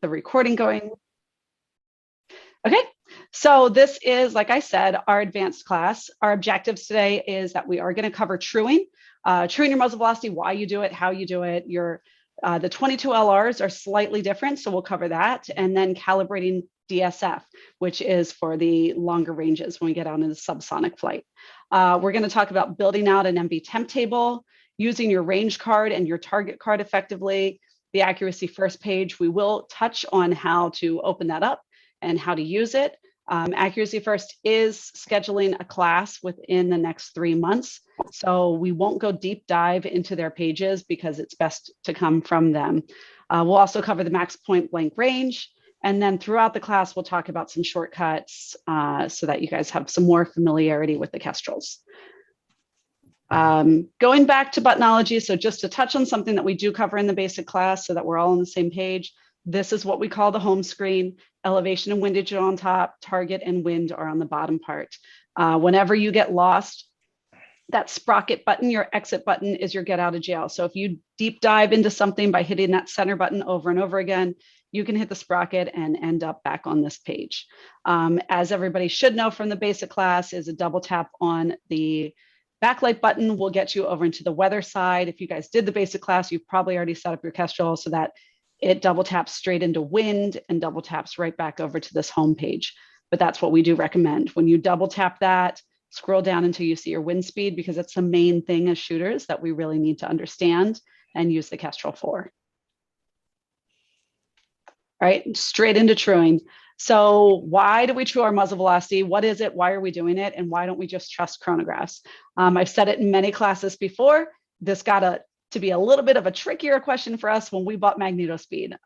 the recording going. Okay, so this is, like I said, our advanced class. Our objectives today is that we are going to cover truing, truing your muzzle velocity, why you do it, how you do it. The 22 LRs are slightly different, so we'll cover that. And then calibrating DSF, which is for the longer ranges when we get out into subsonic flight. We're going to talk about building out an MB temp table, using your range card and your target card effectively, the accuracy first page. We will touch on how to open that up and how to use it. Accuracy First is scheduling a class within the next 3 months. So we won't go deep dive into their pages because it's best to come from them. We'll also cover the max point blank range. And then throughout the class, we'll talk about some shortcuts so that you guys have some more familiarity with the Kestrels. Going back to buttonology, so just to touch on something that we do cover in the basic class so that we're all on the same page. This is what we call the home screen. Elevation and windage are on top, target and wind are on the bottom part. Whenever you get lost, that sprocket button, your exit button, is your get out of jail. So if you deep dive into something by hitting that center button over and over again, you can hit the sprocket and end up back on this page. As everybody should know from the basic class, is a double tap on the backlight button will get you over into the weather side. If you guys did the basic class, you've probably already set up your Kestrel so that it double taps straight into wind and double taps right back over to this home page. But that's what we do recommend. When you double tap that, scroll down until you see your wind speed, because it's the main thing as shooters that we really need to understand and use the Kestrel for. All right, straight into truing. So why do we true our muzzle velocity? What is it? Why are we doing it? And why don't we just trust chronographs? I've said it in many classes before. This got to be a little bit of a trickier question for us when we bought magnetospeed.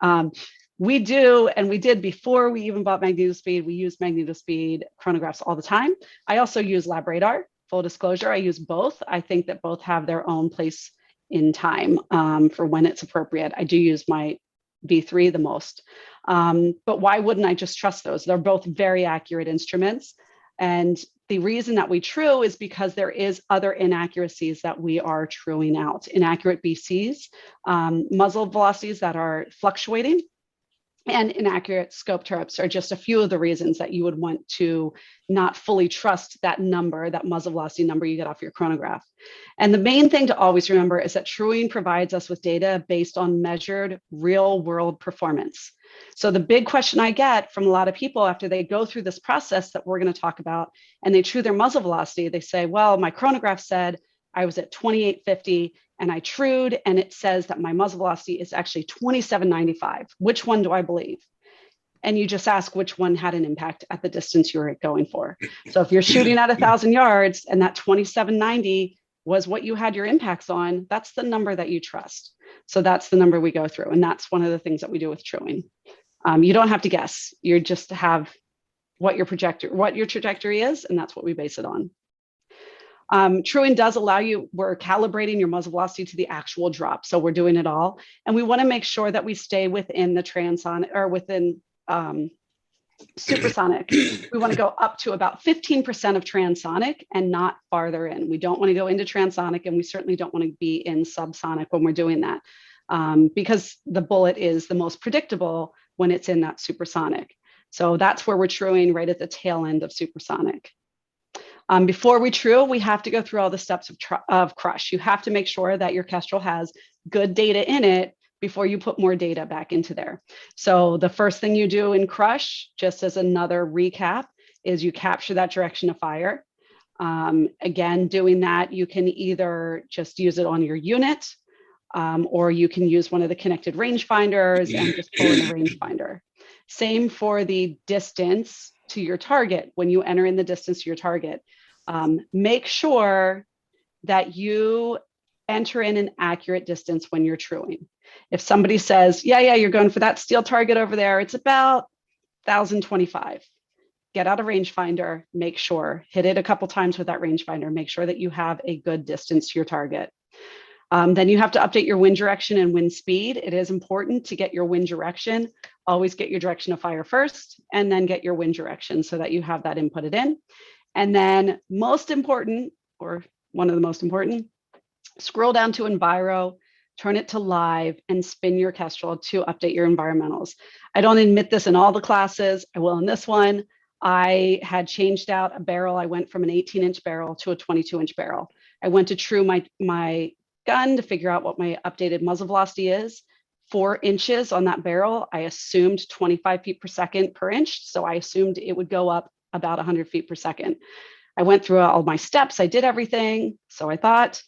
We did before we even bought magnetospeed. We use magnetospeed chronographs all the time. I also use lab radar. Full disclosure, I use both. I think that both have their own place in time for when it's appropriate. I do use my V3 the most. But why wouldn't I just trust those? They're both very accurate instruments. And the reason that we true is because there is other inaccuracies that we are truing out. Inaccurate BCs, muzzle velocities that are fluctuating, and inaccurate scope trips are just a few of the reasons that you would want to not fully trust that number, that muzzle velocity number you get off your chronograph. And the main thing to always remember is that truing provides us with data based on measured real world performance. So the big question I get from a lot of people after they go through this process that we're going to talk about and they true their muzzle velocity, they say, well, my chronograph said I was at 2850 and I trued and it says that my muzzle velocity is actually 2795. Which one do I believe? And you just ask which one had an impact at the distance you were going for. So if you're shooting at 1,000 yards and that 2790 was what you had your impacts on, that's the number that you trust. So that's the number we go through. And that's one of the things that we do with truing. You don't have to guess. You just have what your trajectory is, and that's what we base it on. Truing does allow you, we're calibrating your muzzle velocity to the actual drop. So we're doing it all. And we want to make sure that we stay within the transonic or within supersonic. We want to go up to about 15% of transonic and not farther in. We don't want to go into transonic, and we certainly don't want to be in subsonic when we're doing that because the bullet is the most predictable when it's in that supersonic. So that's where we're truing right at the tail end of supersonic. Before we true, we have to go through all the steps of crush. You have to make sure that your Kestrel has good data in it before you put more data back into there. So the first thing you do in crush, just as another recap, is you capture that direction of fire. Again, doing that, you can either just use it on your unit or you can use one of the connected rangefinders and just pull in the rangefinder. Same for the distance to your target. When you enter in the distance to your target, make sure that you enter in an accurate distance when you're truing. If somebody says, yeah, you're going for that steel target over there, it's about 1,025. Get out a rangefinder, make sure, hit it a couple times with that rangefinder, make sure that you have a good distance to your target. Then you have to update your wind direction and wind speed. It is important to get your wind direction. Always get your direction of fire first, and then get your wind direction so that you have that inputted in. And then most important, or one of the most important, scroll down to Enviro, turn it to live, and spin your Kestrel to update your environmentals. I don't admit this in all the classes. I will in this one. I had changed out a barrel. I went from an 18-inch barrel to a 22-inch barrel. I went to true my gun to figure out what my updated muzzle velocity is. 4 inches on that barrel, I assumed 25 feet per second per inch. So I assumed it would go up about 100 feet per second. I went through all my steps. I did everything. So I thought,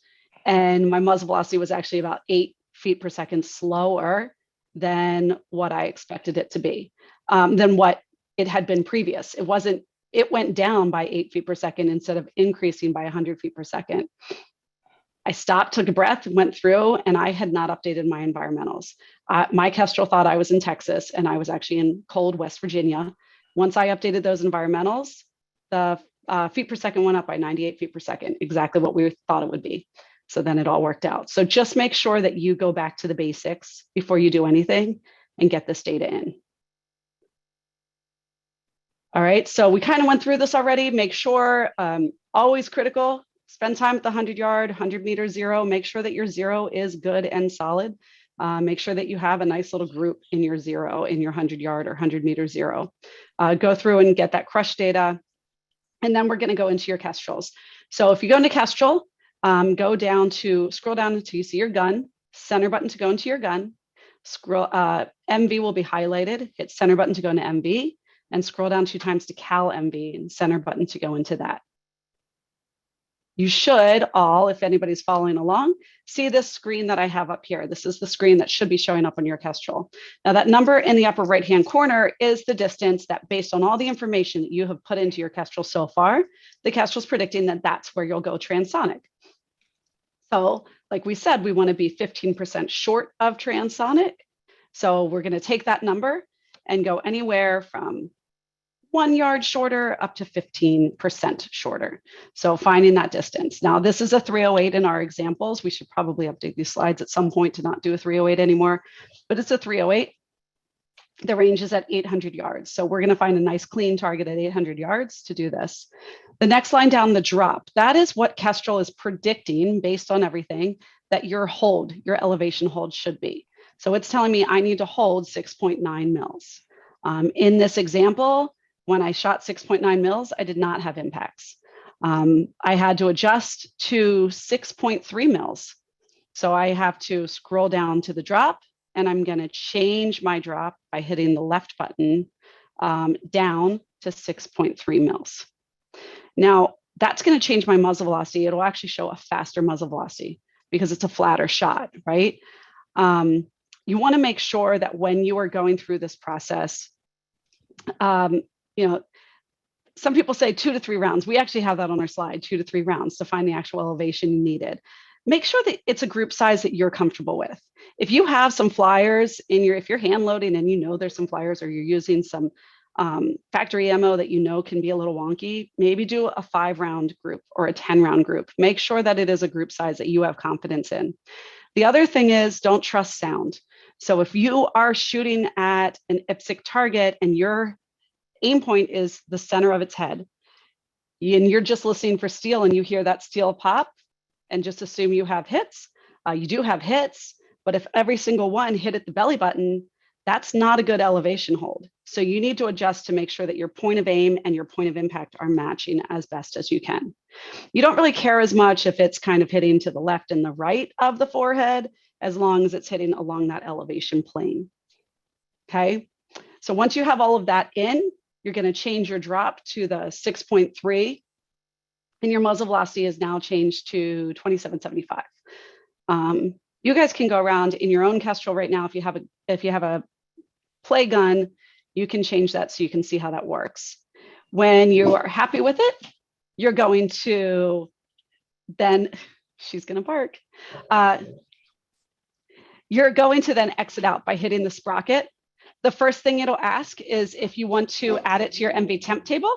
and my muzzle velocity was actually about 8 feet per second slower than what I expected it to be, than what it had been previous. It went down by 8 feet per second instead of increasing by 100 feet per second. I stopped, took a breath, went through, and I had not updated my environmentals. My Kestrel thought I was in Texas, and I was actually in cold West Virginia. Once I updated those environmentals, the feet per second went up by 98 feet per second, exactly what we thought it would be. So then it all worked out. So just make sure that you go back to the basics before you do anything and get this data in. All right, so we kind of went through this already. Make sure, always critical, spend time at the 100-yard, 100-meter zero. Make sure that your zero is good and solid. Make sure that you have a nice little group in your zero, in your 100-yard or 100-meter zero. Go through and get that crush data. And then we're going to go into your Kestrels. So if you go into Kestrel, scroll down until you see your gun, center button to go into your gun. Scroll, MV will be highlighted, hit center button to go into MV, and scroll down 2 times to Cal MV and center button to go into that. You should all, if anybody's following along, see this screen that I have up here. This is the screen that should be showing up on your Kestrel. Now that number in the upper right-hand corner is the distance that, based on all the information that you have put into your Kestrel so far, the Kestrel's predicting that that's where you'll go transonic. So like we said, we want to be 15% short of transonic. So we're going to take that number and go anywhere from 1 yard shorter up to 15% shorter. So finding that distance. Now this is a 308 in our examples. We should probably update these slides at some point to not do a 308 anymore, but it's a 308. The range is at 800 yards. So we're going to find a nice clean target at 800 yards to do this. The next line down, the drop, that is what Kestrel is predicting based on everything that your elevation hold should be. So it's telling me I need to hold 6.9 mils. In this example, when I shot 6.9 mils, I did not have impacts. I had to adjust to 6.3 mils. So I have to scroll down to the drop, and I'm going to change my drop by hitting the left button down to 6.3 mils. Now, that's going to change my muzzle velocity. It'll actually show a faster muzzle velocity because it's a flatter shot, right? You want to make sure that when you are going through this process, some people say 2 to 3 rounds. We actually have that on our slide, 2 to 3 rounds to find the actual elevation you needed. Make sure that it's a group size that you're comfortable with. If you have some flyers if you're hand loading and you know there's some flyers, or you're using some factory ammo that you know can be a little wonky, maybe do a 5-round group or a 10-round group. Make sure that it is a group size that you have confidence in. The other thing is, don't trust sound. So if you are shooting at an IPSC target and your aim point is the center of its head, and you're just listening for steel and you hear that steel pop and just assume you have hits, you do have hits, but if every single one hit at the belly button, that's not a good elevation hold. So you need to adjust to make sure that your point of aim and your point of impact are matching as best as you can. You don't really care as much if it's kind of hitting to the left and the right of the forehead, as long as it's hitting along that elevation plane. Okay, so once you have all of that in, you're going to change your drop to the 6.3, and your muzzle velocity is now changed to 2775. You guys can go around in your own Kestrel right now. If you have a play gun, you can change that so you can see how that works. When you are happy with it, you're going to then, she's going to bark. You're going to then exit out by hitting the sprocket. The first thing it'll ask is if you want to add it to your MV temp table,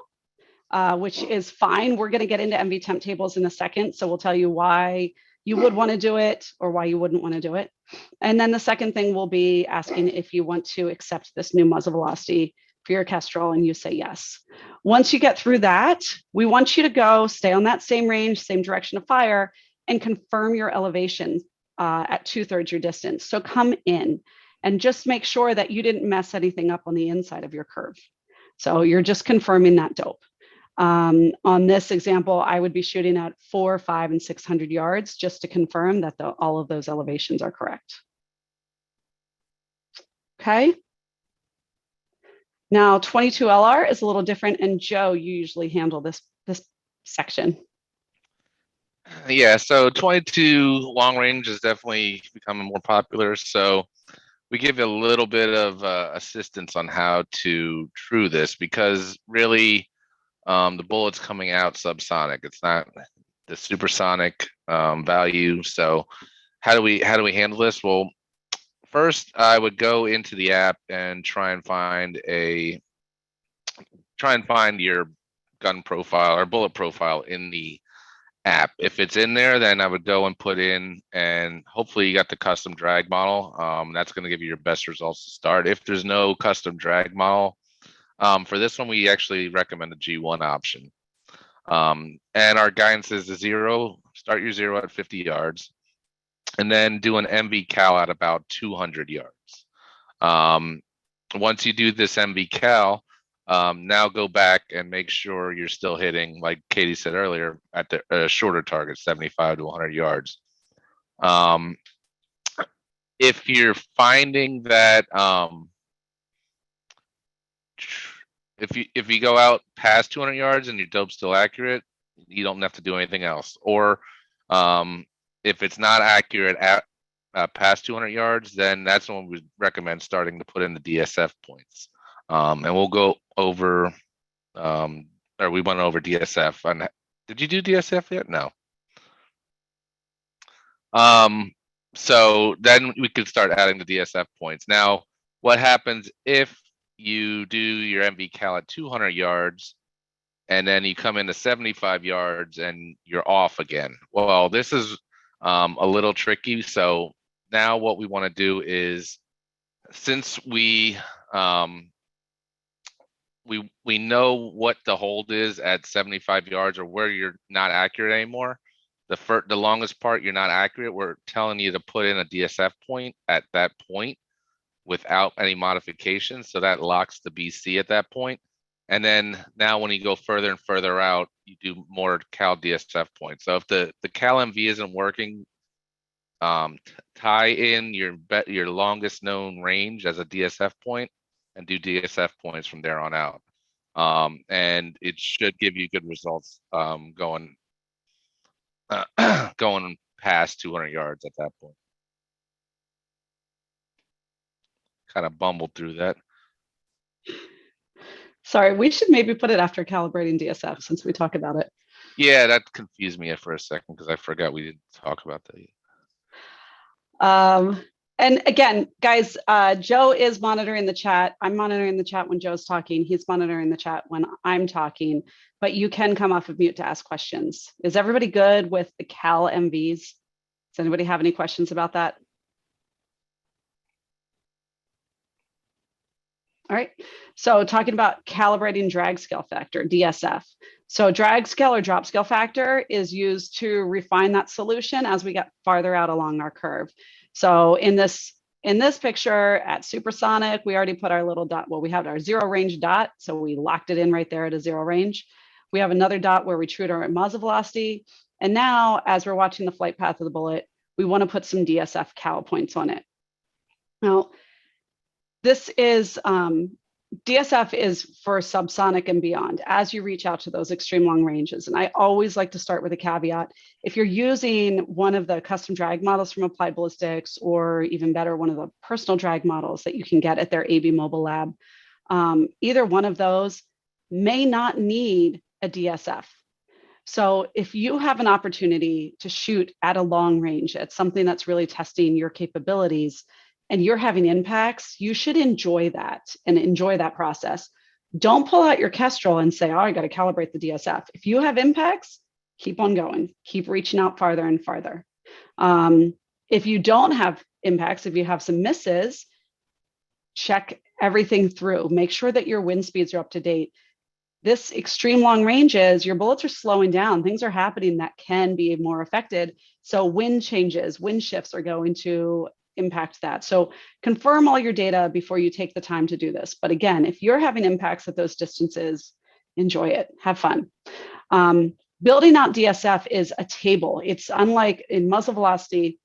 which is fine. We're going to get into MV temp tables in a second, so we'll tell you why you would want to do it or why you wouldn't want to do it. And then the second thing will be asking if you want to accept this new muzzle velocity for your Kestrel, and you say yes. Once you get through that, we want you to go stay on that same range, same direction of fire, and confirm your elevation at 2/3 your distance. So come in and just make sure that you didn't mess anything up on the inside of your curve. So you're just confirming that dope. On this example, I would be shooting at 4, 5, and 600 yards just to confirm that all of those elevations are correct. Okay. Now 22 LR is a little different, and Joe, you usually handle this section. Yeah, so 22 long range is definitely becoming more popular. So we give you a little bit of assistance on how to true this, because really the bullet's coming out subsonic. It's not the supersonic value. So how do we handle this? Well, first I would go into the app and try and find your gun profile or bullet profile in the app. If it's in there, then I would go and put in, and hopefully you got the custom drag model. That's going to give you your best results to start. If there's no custom drag model, for this one, we actually recommend the G1 option. And our guidance is start your zero at 50 yards, and then do an MV cal at about 200 yards. Once you do this MV cal, now go back and make sure you're still hitting, like Katie said earlier, at the shorter target, 75 to 100 yards. If you're finding that if you go out past 200 yards and your dope's still accurate, you don't have to do anything else. Or if it's not accurate at past 200 yards, then that's when we recommend starting to put in the DSF points. And we'll go over, or we went over DSF. And did you do DSF yet? No. So then we could start adding the DSF points. Now, what happens if you do your MV cal at 200 yards and then you come into 75 yards and you're off again? Well, this is a little tricky. So now what we want to do is, since we know what the hold is at 75 yards, or where you're not accurate anymore, the longest part you're not accurate, we're telling you to put in a DSF point at that point without any modifications. So that locks the BC at that point. And then now when you go further and further out, you do more cal DSF points. So if the cal MV isn't working, tie in your longest known range as a DSF point and do DSF points from there on out. And it should give you good results going past 200 yards at that point. Kind of bumbled through that. Sorry, we should maybe put it after calibrating DSF since we talk about it. Yeah, that confused me for a second because I forgot we didn't talk about that yet. And again, guys, Joe is monitoring the chat. I'm monitoring the chat when Joe's talking. He's monitoring the chat when I'm talking, but you can come off of mute to ask questions. Is everybody good with the cal MVs? Does anybody have any questions about that? All right, so talking about calibrating drag scale factor, DSF. So drag scale or drop scale factor is used to refine that solution as we get farther out along our curve. So in this picture at supersonic, we already put our little dot. Well, we have our zero range dot, so we locked it in right there at a zero range. We have another dot where we trued our muzzle velocity. And now as we're watching the flight path of the bullet, we want to put some DSF cal points on it. Now, this is DSF is for subsonic and beyond as you reach out to those extreme long ranges. And I always like to start with a caveat. If you're using one of the custom drag models from Applied Ballistics, or even better, one of the personal drag models that you can get at their AB Mobile Lab, either one of those may not need a DSF. So if you have an opportunity to shoot at a long range, at something that's really testing your capabilities, and you're having impacts, you should enjoy that and enjoy that process. Don't pull out your Kestrel and say, oh, I got to calibrate the DSF. If you have impacts, keep on going, keep reaching out farther and farther. If you don't have impacts, if you have some misses, check everything through. Make sure that your wind speeds are up to date. This extreme long ranges, your bullets are slowing down. Things are happening that can be more affected. So wind changes, wind shifts are going to impact that. So confirm all your data before you take the time to do this. But again, if you're having impacts at those distances, enjoy it, have fun. Building out DSF is a table. It's unlike in muzzle velocity,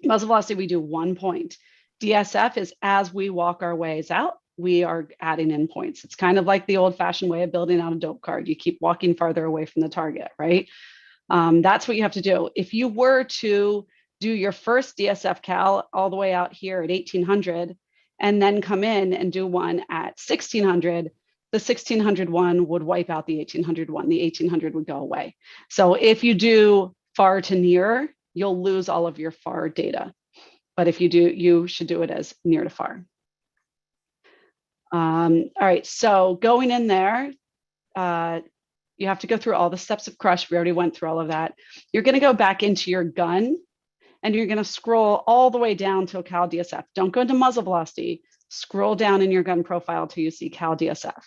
we do 1 point. DSF is as we walk our ways out, we are adding in points. It's kind of like the old fashioned way of building out a dope card. You keep walking farther away from the target, right? That's what you have to do. If you were to do your first DSF cal all the way out here at 1800 and then come in and do one at 1600, the 1600 one would wipe out the 1800 one. The 1800 would go away. So if you do far to near, you'll lose all of your far data. But if you do, you should do it as near to far. All right, so going in there, you have to go through all the steps of crush. We already went through all of that. You're going to go back into your gun and you're going to scroll all the way down to Cal DSF. Don't go into muzzle velocity. Scroll down in your gun profile till you see Cal DSF.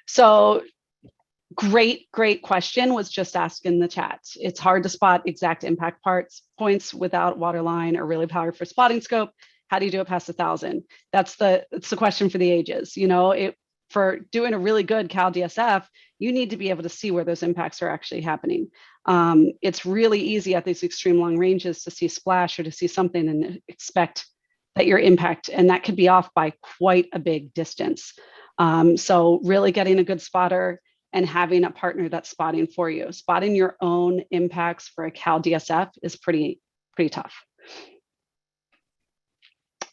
So great question was just asked in the chat. It's hard to spot exact impact points without waterline or really powerful spotting scope. How do you do it past 1,000? It's the question for the ages. You know, for doing a really good Cal DSF, you need to be able to see where those impacts are actually happening. It's really easy at these extreme long ranges to see splash or to see something and expect that your impact, and that could be off by quite a big distance. So really getting a good spotter and having a partner that's spotting for you. Spotting your own impacts for a Cal DSF is pretty tough.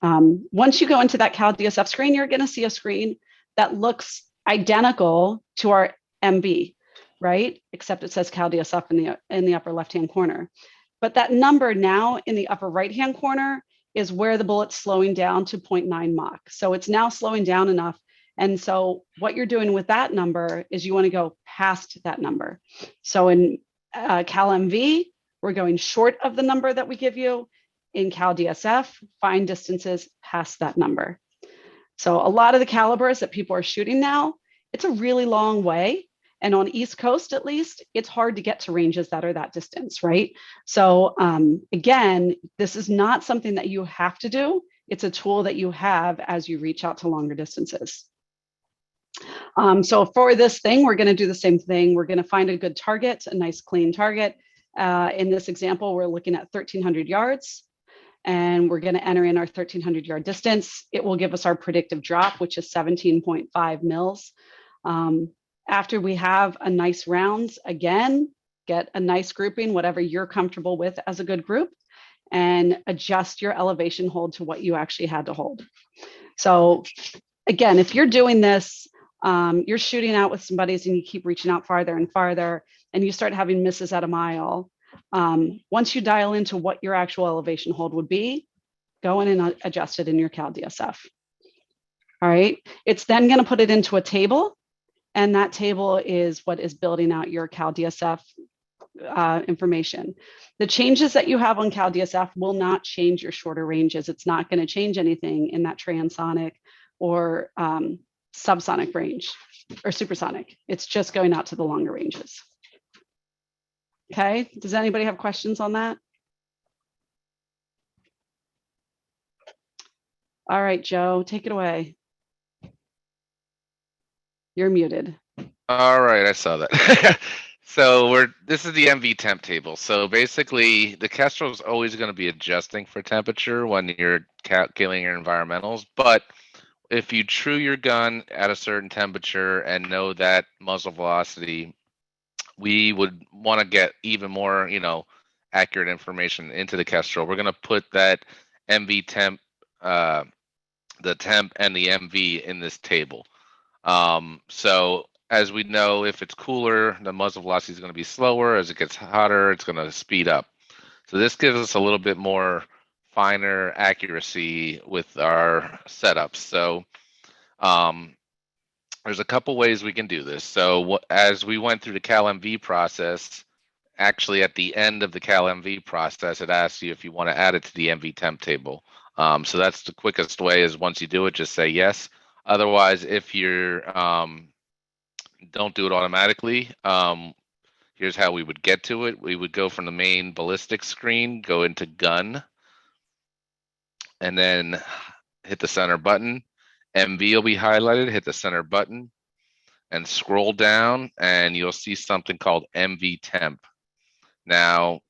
Once you go into that Cal DSF screen, you're going to see a screen that looks identical to our MV, right? Except it says Cal DSF in the upper left-hand corner. But that number now in the upper right-hand corner is where the bullet's slowing down to 0.9 Mach. So it's now slowing down enough. And so what you're doing with that number is you want to go past that number. So in Cal MV, we're going short of the number that we give you. In Cal DSF, find distances past that number. So a lot of the calibers that people are shooting now, it's a really long way. And on East Coast, at least, it's hard to get to ranges that are that distance, right? So again, this is not something that you have to do. It's a tool that you have as you reach out to longer distances. So for this thing, we're going to do the same thing. We're going to find a good target, a nice clean target. In this example, we're looking at 1,300 yards. And we're going to enter in our 1,300 yard distance. It will give us our predictive drop, which is 17.5 mils. After we have a nice rounds, again, get a nice grouping, whatever you're comfortable with as a good group, and adjust your elevation hold to what you actually had to hold. So again, if you're doing this, you're shooting out with some buddies and you keep reaching out farther and farther, and you start having misses at a mile. Once you dial into what your actual elevation hold would be, go in and adjust it in your Cal DSF. All right, it's then going to put it into a table, and that table is what is building out your Cal DSF information. The changes that you have on Cal DSF will not change your shorter ranges. It's not going to change anything in that transonic or subsonic range or supersonic. It's just going out to the longer ranges. Okay, does anybody have questions on that? All right, Joe, take it away. You're muted. All right, I saw that. So this is the MV temp table. So basically, the Kestrel is always going to be adjusting for temperature when you're calculating your environmentals. But if you true your gun at a certain temperature and know that muzzle velocity, we would want to get even more, accurate information into the Kestrel. We're going to put that MV temp, the temp and the MV in this table. So as we know, if it's cooler, the muzzle velocity is going to be slower. As it gets hotter, it's going to speed up. So this gives us a little bit more finer accuracy with our setups. So there's a couple ways we can do this. So as we went through the Cal MV process, actually at the end of the Cal MV process, it asks you if you want to add it to the MV temp table. So that's the quickest way is once you do it, just say yes. Otherwise, if you're don't do it automatically, here's how we would get to it. We would go from the main ballistic screen, go into gun, and then hit the center button. MV will be highlighted, hit the center button, and scroll down, and you'll see something called MV temp. Now,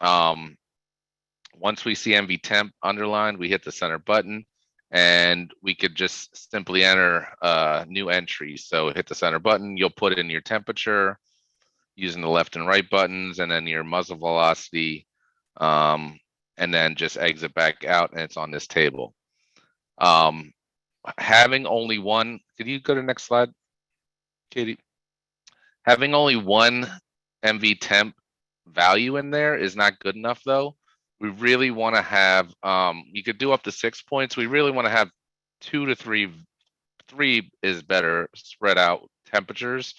once we see MV temp underlined, we hit the center button, and we could just simply enter a new entry. So hit the center button, you'll put in your temperature using the left and right buttons, and then your muzzle velocity, and then just exit back out, and it's on this table. Having only one, could you go to the next slide, Katie? Having only one MV temp value in there is not good enough, though. We really want to have, you could do up to 6 points. We really want to have 2 to 3. 3 is better, spread out temperatures,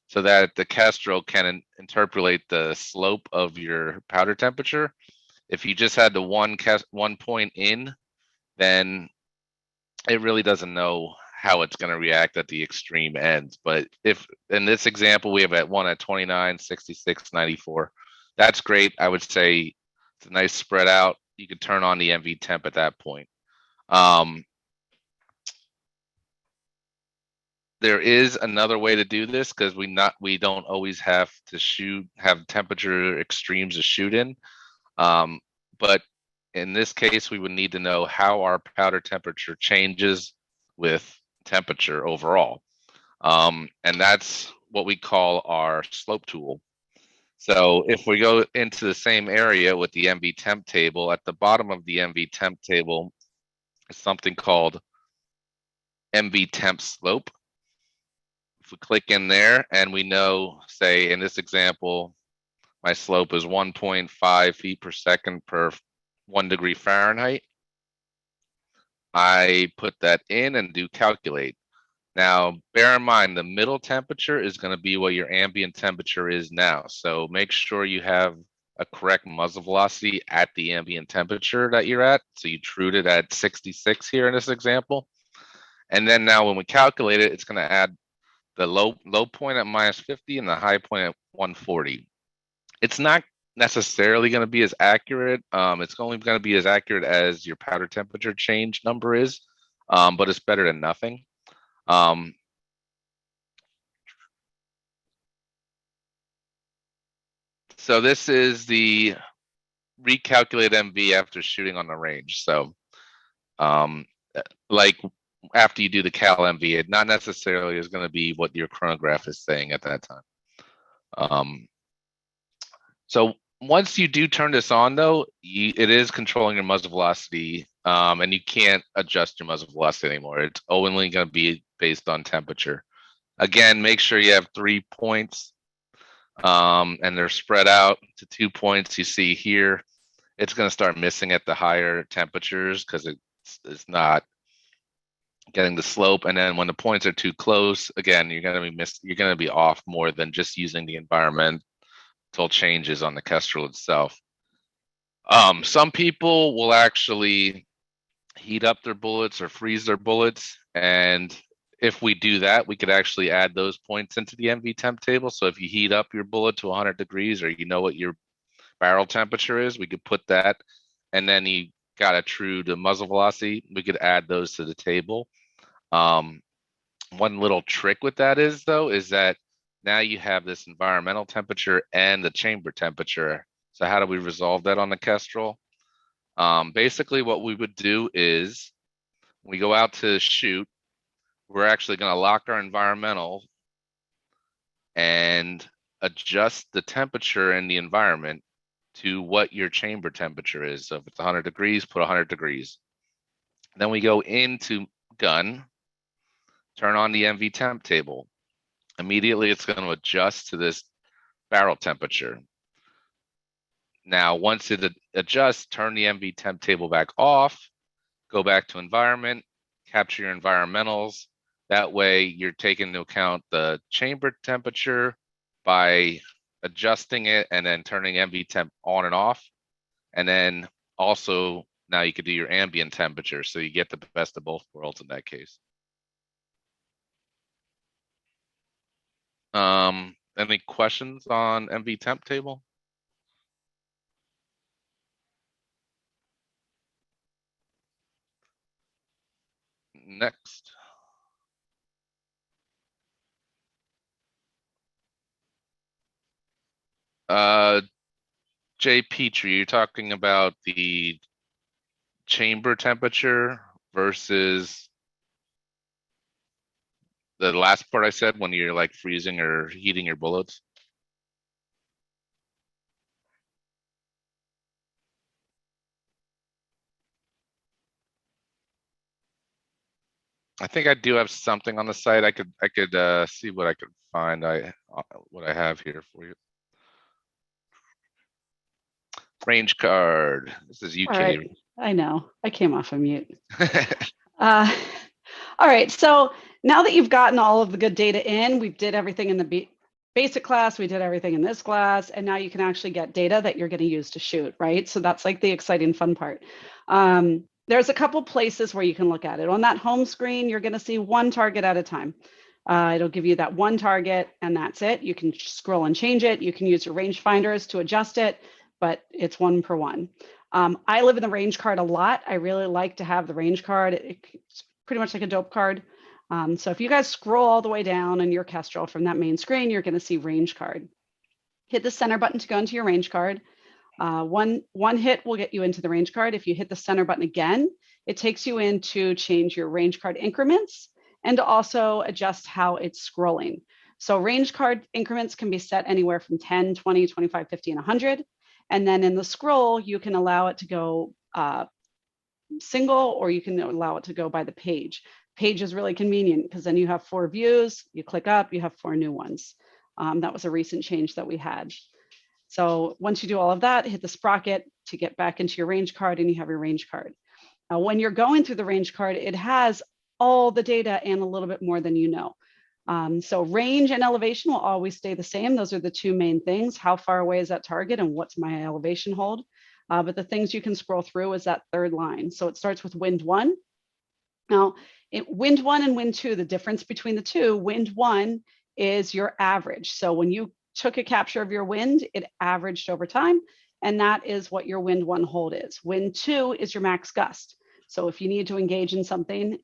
so that the Kestrel can interpolate the slope of your powder temperature. If you just had the one point in, then it really doesn't know how it's going to react at the extreme ends. But if in this example we have at one at 29, 66, 94, that's great. I would say it's a nice spread out. You could turn on the MV temp at that point. There is another way to do this, because we don't always have to have temperature extremes to shoot in. But in this case, we would need to know how our powder temperature changes with temperature overall. And that's what we call our slope tool. So if we go into the same area with the MV temp table, at the bottom of the MV temp table is something called MV temp slope. If we click in there, and we know, say in this example, my slope is 1.5 feet per second per 1 degree Fahrenheit, I put that in and do calculate. Now, bear in mind, the middle temperature is going to be what your ambient temperature is now. So make sure you have a correct muzzle velocity at the ambient temperature that you're at. So you trued it at 66 here in this example. And then now when we calculate it, it's going to add the low point at minus 50 and the high point at 140. It's not necessarily going to be as accurate. It's only going to be as accurate as your powder temperature change number is, but it's better than nothing. So this is the recalculate MV after shooting on the range. So like after you do the cal MV, it not necessarily is going to be what your chronograph is saying at that time. So once you do turn this on, though, it is controlling your muzzle velocity, and you can't adjust your muzzle velocity anymore. It's only going to be based on temperature. Again, make sure you have 3 points, and they're spread out to 2 points. You see here, it's going to start missing at the higher temperatures because it's not getting the slope. And then when the points are too close, again, you're going to be off more than just using the environmental changes on the Kestrel itself. Some people will actually heat up their bullets or freeze their bullets, and if we do that, we could actually add those points into the MV temp table. So if you heat up your bullet to 100 degrees, or you know what your barrel temperature is, we could put that, and then you got a true to muzzle velocity, we could add those to the table. One little trick with that is that now you have this environmental temperature and the chamber temperature. So how do we resolve that on the Kestrel? Basically what we would do is when we go out to shoot, we're actually going to lock our environmental and adjust the temperature in the environment to what your chamber temperature is. So if it's 100 degrees, put 100 degrees. Then we go into gun, turn on the MV temp table. Immediately it's going to adjust to this barrel temperature. Now, once it adjusts, turn the MV temp table back off, go back to environment, capture your environmentals. That way you're taking into account the chamber temperature by adjusting it and then turning MV temp on and off. And then also now you could do your ambient temperature, so you get the best of both worlds in that case. Any questions on MV temp table? Next. Jay Petrie, you're talking about the chamber temperature versus the last part I said when you're like freezing or heating your bullets. I think I do have something on the site. I could see what I could find. What I have here for you. Range card. This is All UK. right. I know. I came off of mute. Uh, all right. So now that you've gotten all of the good data in, we did everything in the basic class, we did everything in this class, and now you can actually get data that you're going to use to shoot, right? So that's like the exciting fun part. There's a couple places where you can look at it. On that home screen, you're going to see one target at a time. It'll give you that one target and that's it. You can scroll and change it. You can use your range finders to adjust it, but it's one per one. I live in the range card a lot. I really like to have the range card. It's pretty much like a dope card. So if you guys scroll all the way down in your Kestrel from that main screen, you're going to see range card. Hit the center button to go into your range card. One hit will get you into the range card. If you hit the center button again, it takes you in to change your range card increments and to also adjust how it's scrolling. So range card increments can be set anywhere from 10, 20, 25, 50, and 100. And then in the scroll, you can allow it to go single, or you can allow it to go by the page. Page is really convenient because then you have 4 views, you click up, you have 4 new ones. That was a recent change that we had. So once you do all of that, hit the sprocket to get back into your range card and you have your range card. Now, when you're going through the range card, it has all the data and a little bit more than you know. So range and elevation will always stay the same. Those are the 2 main things. How far away is that target and what's my elevation hold? But the things you can scroll through is that 3rd line. So it starts with wind 1. Now, wind 1 and wind 2, the difference between the two, wind 1 is your average. So when you took a capture of your wind, it averaged over time, and that is what your wind 1 hold is. Wind 2 is your max gust. So if you need to engage in something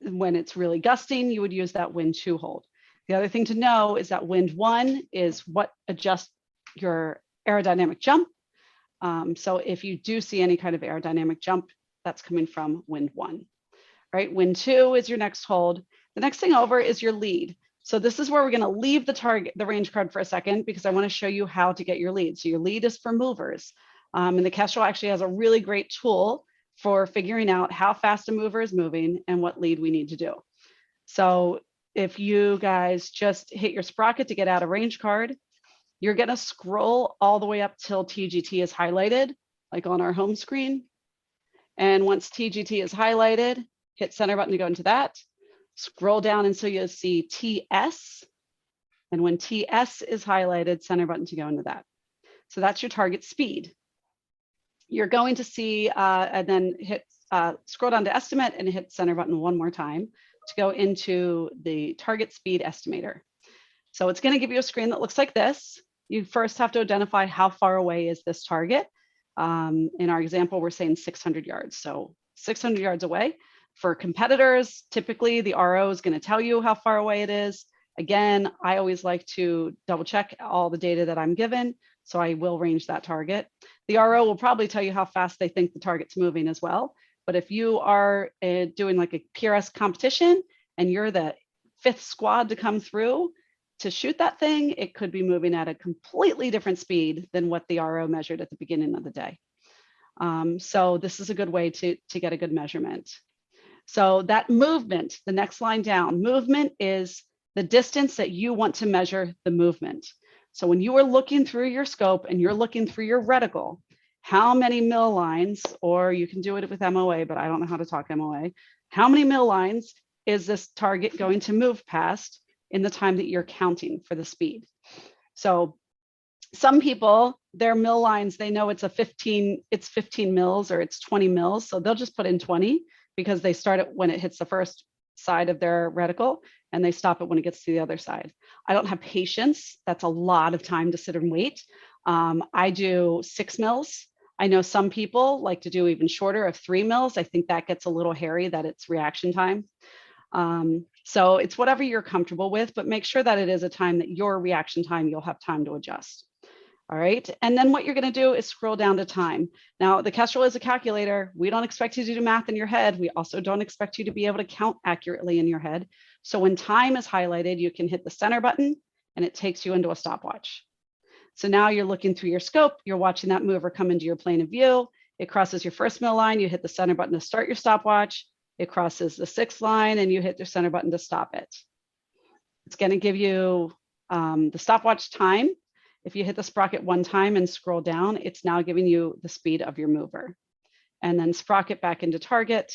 when it's really gusting, you would use that wind 2 hold. The other thing to know is that wind 1 is what adjusts your aerodynamic jump. So if you do see any kind of aerodynamic jump, that's coming from wind 1. Right? Wind 2 is your next hold. The next thing over is your lead. So this is where we're going to leave the range card for a second, because I want to show you how to get your lead. So your lead is for movers. And the Kestrel actually has a really great tool for figuring out how fast a mover is moving and what lead we need to do. So if you guys just hit your sprocket to get out a range card, you're going to scroll all the way up till TGT is highlighted, like on our home screen. And once TGT is highlighted, hit center button to go into that. Scroll down until you see TS. And when TS is highlighted, center button to go into that. So that's your target speed. You're going to see, and then hit scroll down to estimate and hit center button one more time to go into the target speed estimator. So it's going to give you a screen that looks like this. You first have to identify how far away is this target. In our example, we're saying 600 yards. So 600 yards away. For competitors, typically the RO is going to tell you how far away it is. Again, I always like to double check all the data that I'm given, so I will range that target. The RO will probably tell you how fast they think the target's moving as well. But if you are doing like a PRS competition and you're the 5th squad to come through to shoot that thing, it could be moving at a completely different speed than what the RO measured at the beginning of the day. So this is a good way to get a good measurement. So that movement, the next line down, movement is the distance that you want to measure the movement. So when you are looking through your scope and you're looking through your reticle, how many mil lines, or you can do it with MOA, but I don't know how to talk MOA, how many mil lines is this target going to move past in the time that you're counting for the speed? So some people, their mil lines, they know it's 15 mils or it's 20 mils. So they'll just put in 20 because they start it when it hits the first side of their reticle and they stop it when it gets to the other side. I don't have patience. That's a lot of time to sit and wait. I do 6 mils. I know some people like to do even shorter of 3 mils. I think that gets a little hairy, that it's reaction time. So it's whatever you're comfortable with, but make sure that it is a time that your reaction time, you'll have time to adjust. All right. And then what you're going to do is scroll down to time. Now, the Kestrel is a calculator. We don't expect you to do math in your head. We also don't expect you to be able to count accurately in your head. So when time is highlighted, you can hit the center button and it takes you into a stopwatch. So now you're looking through your scope. You're watching that mover come into your plane of view. It crosses your first mill line. You hit the center button to start your stopwatch. It crosses the 6th line and you hit the center button to stop it. It's going to give you the stopwatch time. If you hit the sprocket one time and scroll down, it's now giving you the speed of your mover. And then sprocket back into target.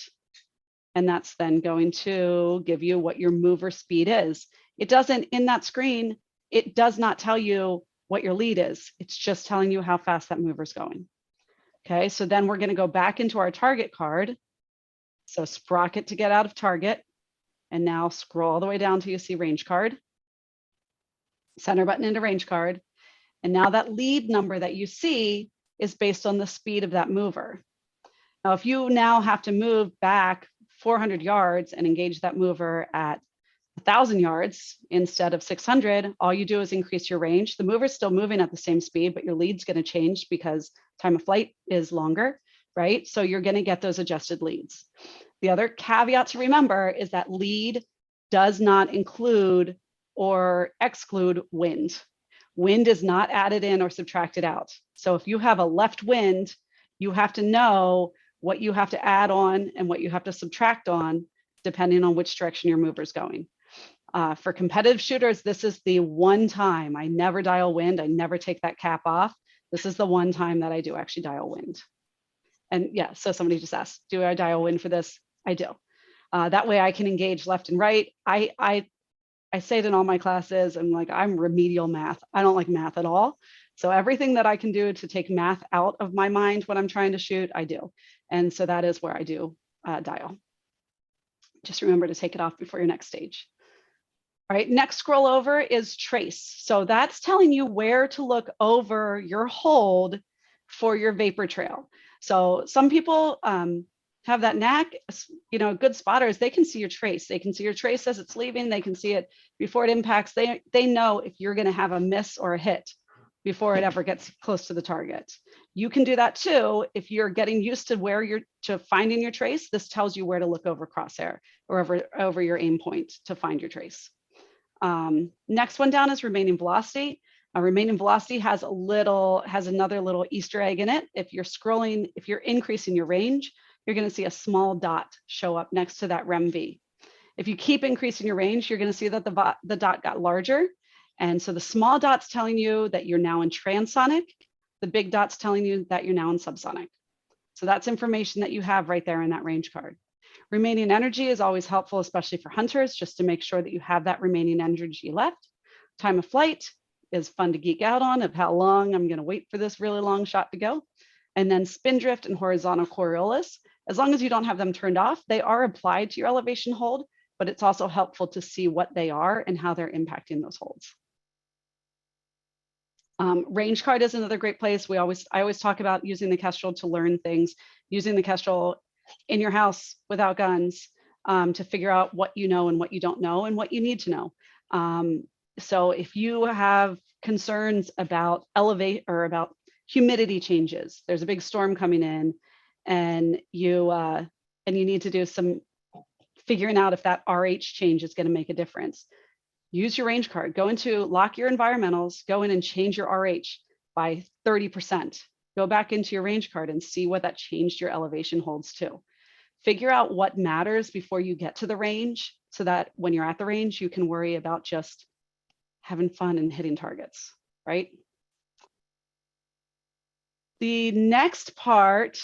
And that's then going to give you what your mover speed is. It doesn't, in that screen, it does not tell you what your lead is. It's just telling you how fast that mover's going. Okay, so then we're going to go back into our target card. So sprocket to get out of target. And now scroll all the way down till you see range card. Center button into range card. And now that lead number that you see is based on the speed of that mover. Now, if you now have to move back 400 yards and engage that mover at 1,000 yards instead of 600, all you do is increase your range. The mover's still moving at the same speed, but your lead's going to change because time of flight is longer, right? So you're going to get those adjusted leads. The other caveat to remember is that lead does not include or exclude wind. Wind is not added in or subtracted out. So if you have a left wind, you have to know what you have to add on and what you have to subtract on, depending on which direction your mover is going. For competitive shooters, this is the one time I never dial wind. I never take that cap off. This is the one time that I do actually dial wind. And yeah, so somebody just asked, do I dial wind for this? I do. That way I can engage left and right. I say it in all my classes. I'm remedial math. I don't like math at all. So everything that I can do to take math out of my mind when I'm trying to shoot, I do. And so that is where I do dial. Just remember to take it off before your next stage. All right, next scroll over is trace. So that's telling you where to look over your hold for your vapor trail. So some people have that knack, good spotters, they can see your trace. They can see your trace as it's leaving. They can see it before it impacts. They know if you're going to have a miss or a hit before it ever gets close to the target. You can do that too. If you're getting used to finding your trace, this tells you where to look over crosshair or over your aim point to find your trace. Next one down is remaining velocity. Remaining velocity has another little Easter egg in it. If you're increasing your range, you're going to see a small dot show up next to that REMV. If you keep increasing your range, you're going to see that the dot got larger. And so the small dot's telling you that you're now in transonic. The big dot's telling you that you're now in subsonic. So that's information that you have right there in that range card. Remaining energy is always helpful, especially for hunters, just to make sure that you have that remaining energy left. Time of flight is fun to geek out on, of how long I'm going to wait for this really long shot to go. And then spin drift and horizontal Coriolis, as long as you don't have them turned off, they are applied to your elevation hold, but it's also helpful to see what they are and how they're impacting those holds. Range card is another great place. I always talk about using the Kestrel to learn things, using the Kestrel in your house without guns to figure out what you know and what you don't know and what you need to know. So if you have concerns about about humidity changes, there's a big storm coming in, and you need to do some figuring out if that RH change is going to make a difference. Use your range card. Go into lock your environmentals, go in and change your RH by 30%. Go back into your range card and see what that changed your elevation holds to. Figure out what matters before you get to the range so that when you're at the range, you can worry about just having fun and hitting targets, right? The next part,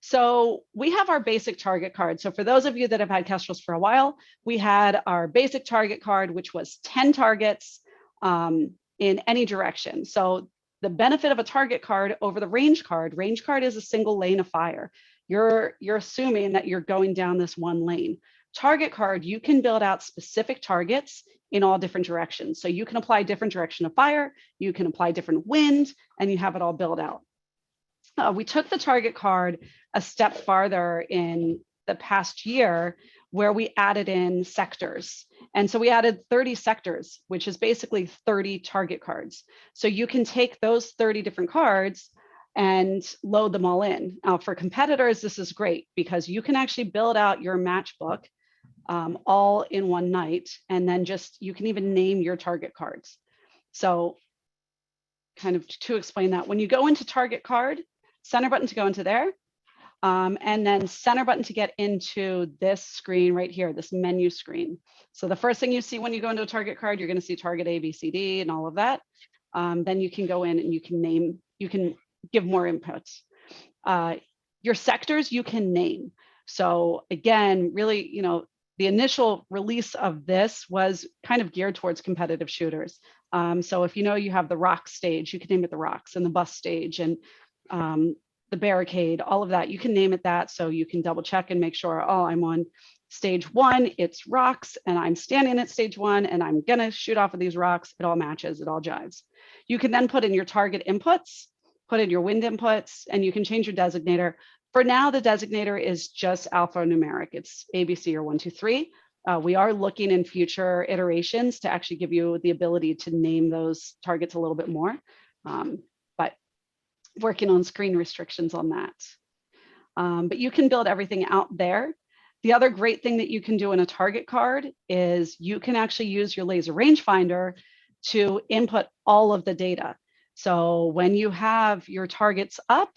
so we have our basic target card. So for those of you that have had Kestrels for a while, we had our basic target card, which was 10 targets in any direction. So the benefit of a target card over the range card is a single lane of fire. You're assuming that you're going down this one lane. Target card, you can build out specific targets in all different directions. So you can apply different direction of fire, you can apply different wind, and you have it all built out. We took the target card a step farther in the past year where we added in sectors. And so we added 30 sectors, which is basically 30 target cards. So you can take those 30 different cards and load them all in. Now for competitors, this is great because you can actually build out your matchbook all in one night. And then you can even name your target cards. So kind of to explain that, when you go into target card, center button to go into there, and then center button to get into this screen right here, this menu screen. So the first thing you see when you go into a target card, you're going to see target A, B, C, D, and all of that. Then you can go in and you can name, you can give more inputs. Your sectors you can name. So again, really, you know, the initial release of this was kind of geared towards competitive shooters. So if you know you have the rock stage, you can name it the rocks, and the bus stage, and the barricade, all of that, you can name it that. So you can double check and make sure, oh, I'm on stage 1, it's rocks, and I'm standing at stage 1, and I'm gonna shoot off of these rocks. It all matches, it all jives. You can then put in your target inputs, put in your wind inputs, and you can change your designator. For now, the designator is just alphanumeric. It's ABC or 1, 2, 3. We are looking in future iterations to actually give you the ability to name those targets a little bit more, but working on screen restrictions on that. But you can build everything out there. The other great thing that you can do in a target card is you can actually use your laser rangefinder to input all of the data. So when you have your targets up,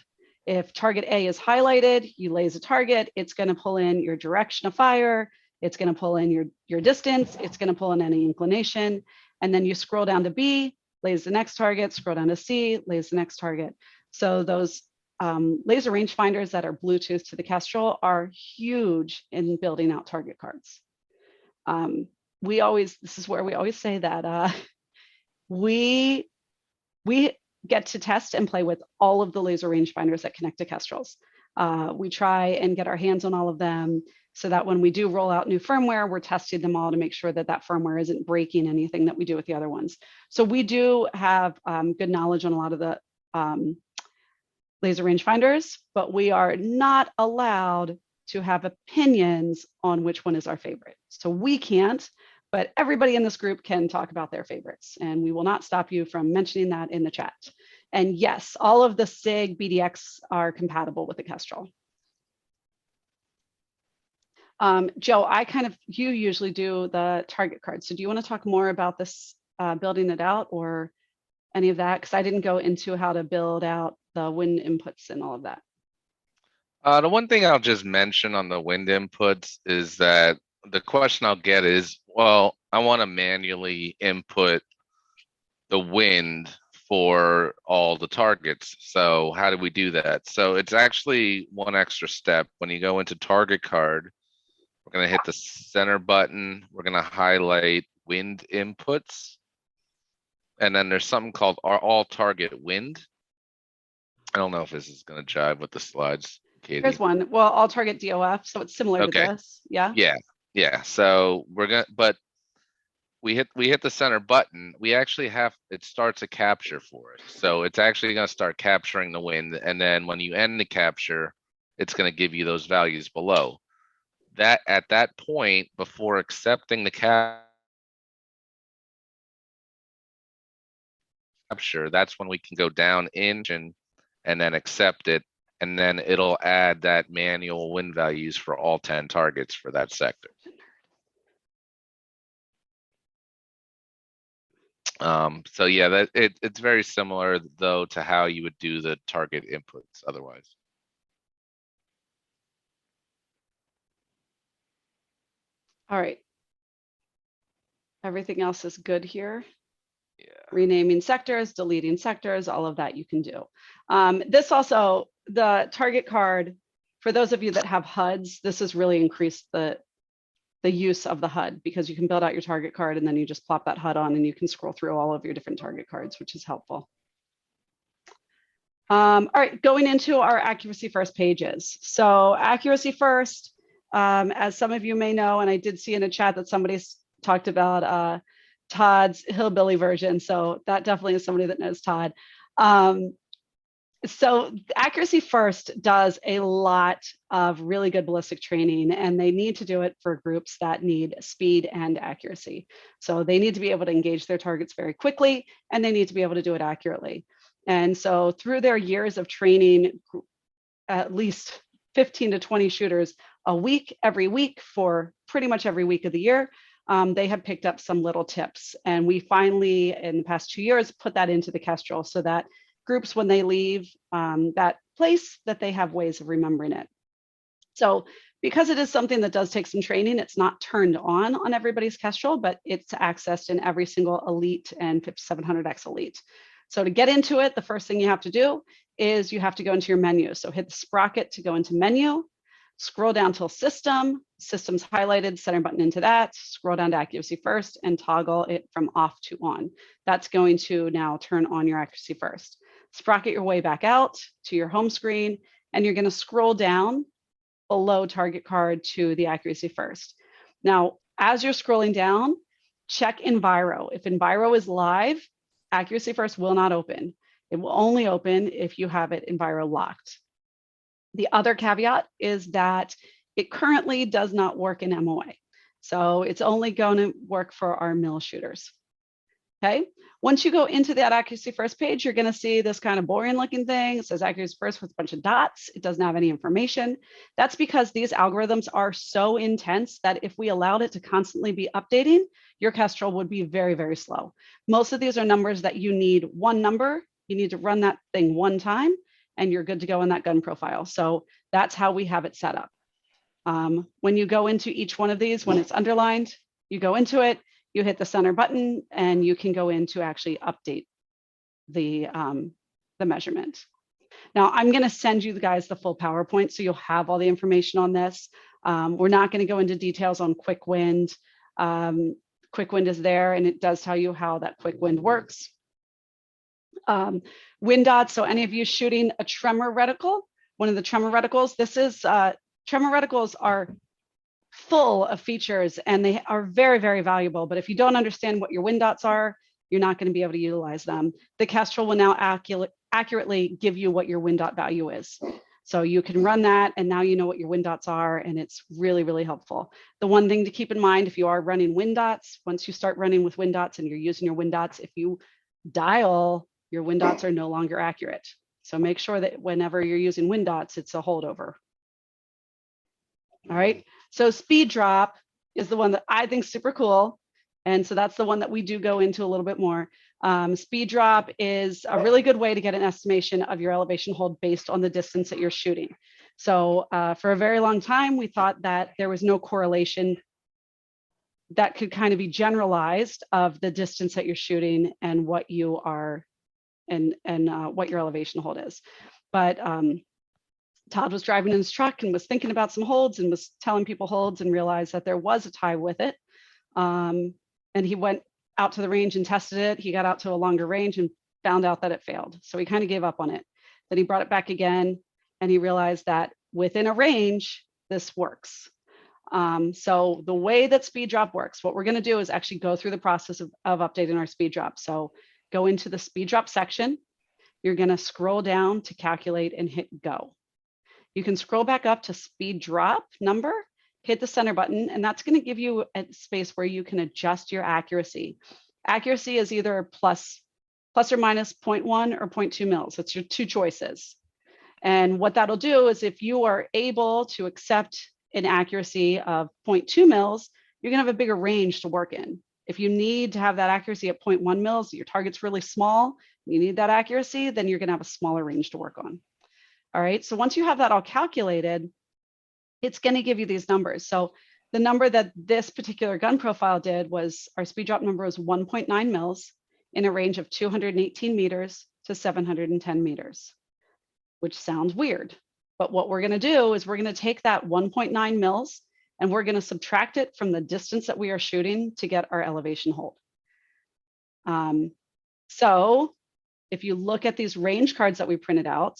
if target A is highlighted, you laser target, it's going to pull in your direction of fire, it's going to pull in your distance, it's going to pull in any inclination, and then you scroll down to B, laser the next target, scroll down to C, laser the next target. So those laser rangefinders that are Bluetooth to the Kestrel are huge in building out target cards. This is where we always say that we get to test and play with all of the laser rangefinders that connect to Kestrels. We try and get our hands on all of them so that when we do roll out new firmware, we're testing them all to make sure that that firmware isn't breaking anything that we do with the other ones. So we do have good knowledge on a lot of the laser rangefinders, but we are not allowed to have opinions on which one is our favorite. So we can't, but everybody in this group can talk about their favorites, and we will not stop you from mentioning that in the chat. And yes, all of the SIG BDX are compatible with the Kestrel. Joe, you usually do the target card. So do you want to talk more about this, building it out or any of that? Because I didn't go into how to build out the wind inputs and all of that. The one thing I'll just mention on the wind inputs is that the question I'll get is, well, I want to manually input the wind for all the targets. So how do we do that? So it's actually one extra step. When you go into target card, we're going to hit the center button. We're going to highlight wind inputs. And then there's something called all target wind. I don't know if this is going to jive with the slides, Katie. Here's one. Well, all target DOF. So it's similar to this. Yeah. Yeah. So but we hit the center button. We actually it starts a capture for it. So it's actually going to start capturing the wind. And then when you end the capture, it's going to give you those values below. That at that point, before accepting the capture, that's when we can go down in and then accept it. And then it'll add that manual wind values for all 10 targets for that sector. So yeah, it's very similar though to how you would do the target inputs otherwise. All right. Everything else is good here. Yeah. Renaming sectors, deleting sectors, all of that you can do. This also, the target card, for those of you that have HUDs, this has really increased the use of the HUD because you can build out your target card and then you just plop that HUD on and you can scroll through all of your different target cards, which is helpful. All right, going into our accuracy first pages. So accuracy first, as some of you may know, and I did see in a chat that somebody's talked about Todd's hillbilly version. So that definitely is somebody that knows Todd. So Accuracy First does a lot of really good ballistic training, and they need to do it for groups that need speed and accuracy. So they need to be able to engage their targets very quickly, and they need to be able to do it accurately. And so through their years of training, at least 15 to 20 shooters a week, every week for pretty much every week of the year, they have picked up some little tips. And we finally, in the past 2 years, put that into the Kestrel so that groups, when they leave that place, that they have ways of remembering it. So because it is something that does take some training, it's not turned on everybody's Kestrel, but it's accessed in every single Elite and 5700X Elite. So to get into it, the first thing you have to do is you have to go into your menu. So hit the sprocket to go into menu, scroll down till system, system's highlighted, center button into that, scroll down to Accuracy First and toggle it from off to on. That's going to now turn on your Accuracy First. Sprocket your way back out to your home screen, and you're going to scroll down below target card to the Accuracy First. Now, as you're scrolling down, check Enviro. If Enviro is live, Accuracy First will not open. It will only open if you have it Enviro locked. The other caveat is that it currently does not work in MOA. So it's only going to work for our mill shooters. Okay. Once you go into that Accuracy First page, you're going to see this kind of boring looking thing. It says Accuracy First with a bunch of dots. It doesn't have any information. That's because these algorithms are so intense that if we allowed it to constantly be updating, your Kestrel would be very, very slow. Most of these are numbers that you need one number. You need to run that thing one time and you're good to go in that gun profile. So that's how we have it set up. When you go into each one of these, when it's underlined, you go into it, you hit the center button, and you can go in to actually update the measurement. Now, I'm going to send you guys the full PowerPoint, so you'll have all the information on this. We're not going to go into details on quick wind. Quick wind is there, and it does tell you how that quick wind works. Wind dots, so any of you shooting a tremor reticle, one of the tremor reticles, this is, tremor reticles are full of features and they are very, very valuable. But if you don't understand what your wind dots are, you're not going to be able to utilize them. The Kestrel will now accurately give you what your wind dot value is. So you can run that and now you know what your wind dots are, and it's really, really helpful. The one thing to keep in mind, if you are running wind dots, once you start running with wind dots and you're using your wind dots, if you dial, your wind dots are no longer accurate. So make sure that whenever you're using wind dots, it's a holdover. All right, so speed drop is the one that I think is super cool. And so that's the one that we do go into a little bit more. Speed drop is a really good way to get an estimation of your elevation hold based on the distance that you're shooting. So for a very long time, we thought that there was no correlation that could kind of be generalized of the distance that you're shooting and what you are and what your elevation hold is. But Todd was driving in his truck and was thinking about some holds and was telling people holds and realized that there was a tie with it. And he went out to the range and tested it. He got out to a longer range and found out that it failed. So he kind of gave up on it. Then he brought it back again and he realized that within a range, this works. So the way that speed drop works, what we're going to do is actually go through the process of updating our speed drop. So go into the speed drop section. You're going to scroll down to calculate and hit go. You can scroll back up to speed drop number, hit the center button, and that's going to give you a space where you can adjust your accuracy. Accuracy is either plus or minus 0.1 or 0.2 mils. It's your two choices. And what that'll do is if you are able to accept an accuracy of 0.2 mils, you're going to have a bigger range to work in. If you need to have that accuracy at 0.1 mils, your target's really small, you need that accuracy, then you're going to have a smaller range to work on. All right, so once you have that all calculated, it's going to give you these numbers. So the number that this particular gun profile did was our speed drop number was 1.9 mils in a range of 218 meters to 710 meters, which sounds weird. But what we're going to do is we're going to take that 1.9 mils and we're going to subtract it from the distance that we are shooting to get our elevation hold. So if you look at these range cards that we printed out,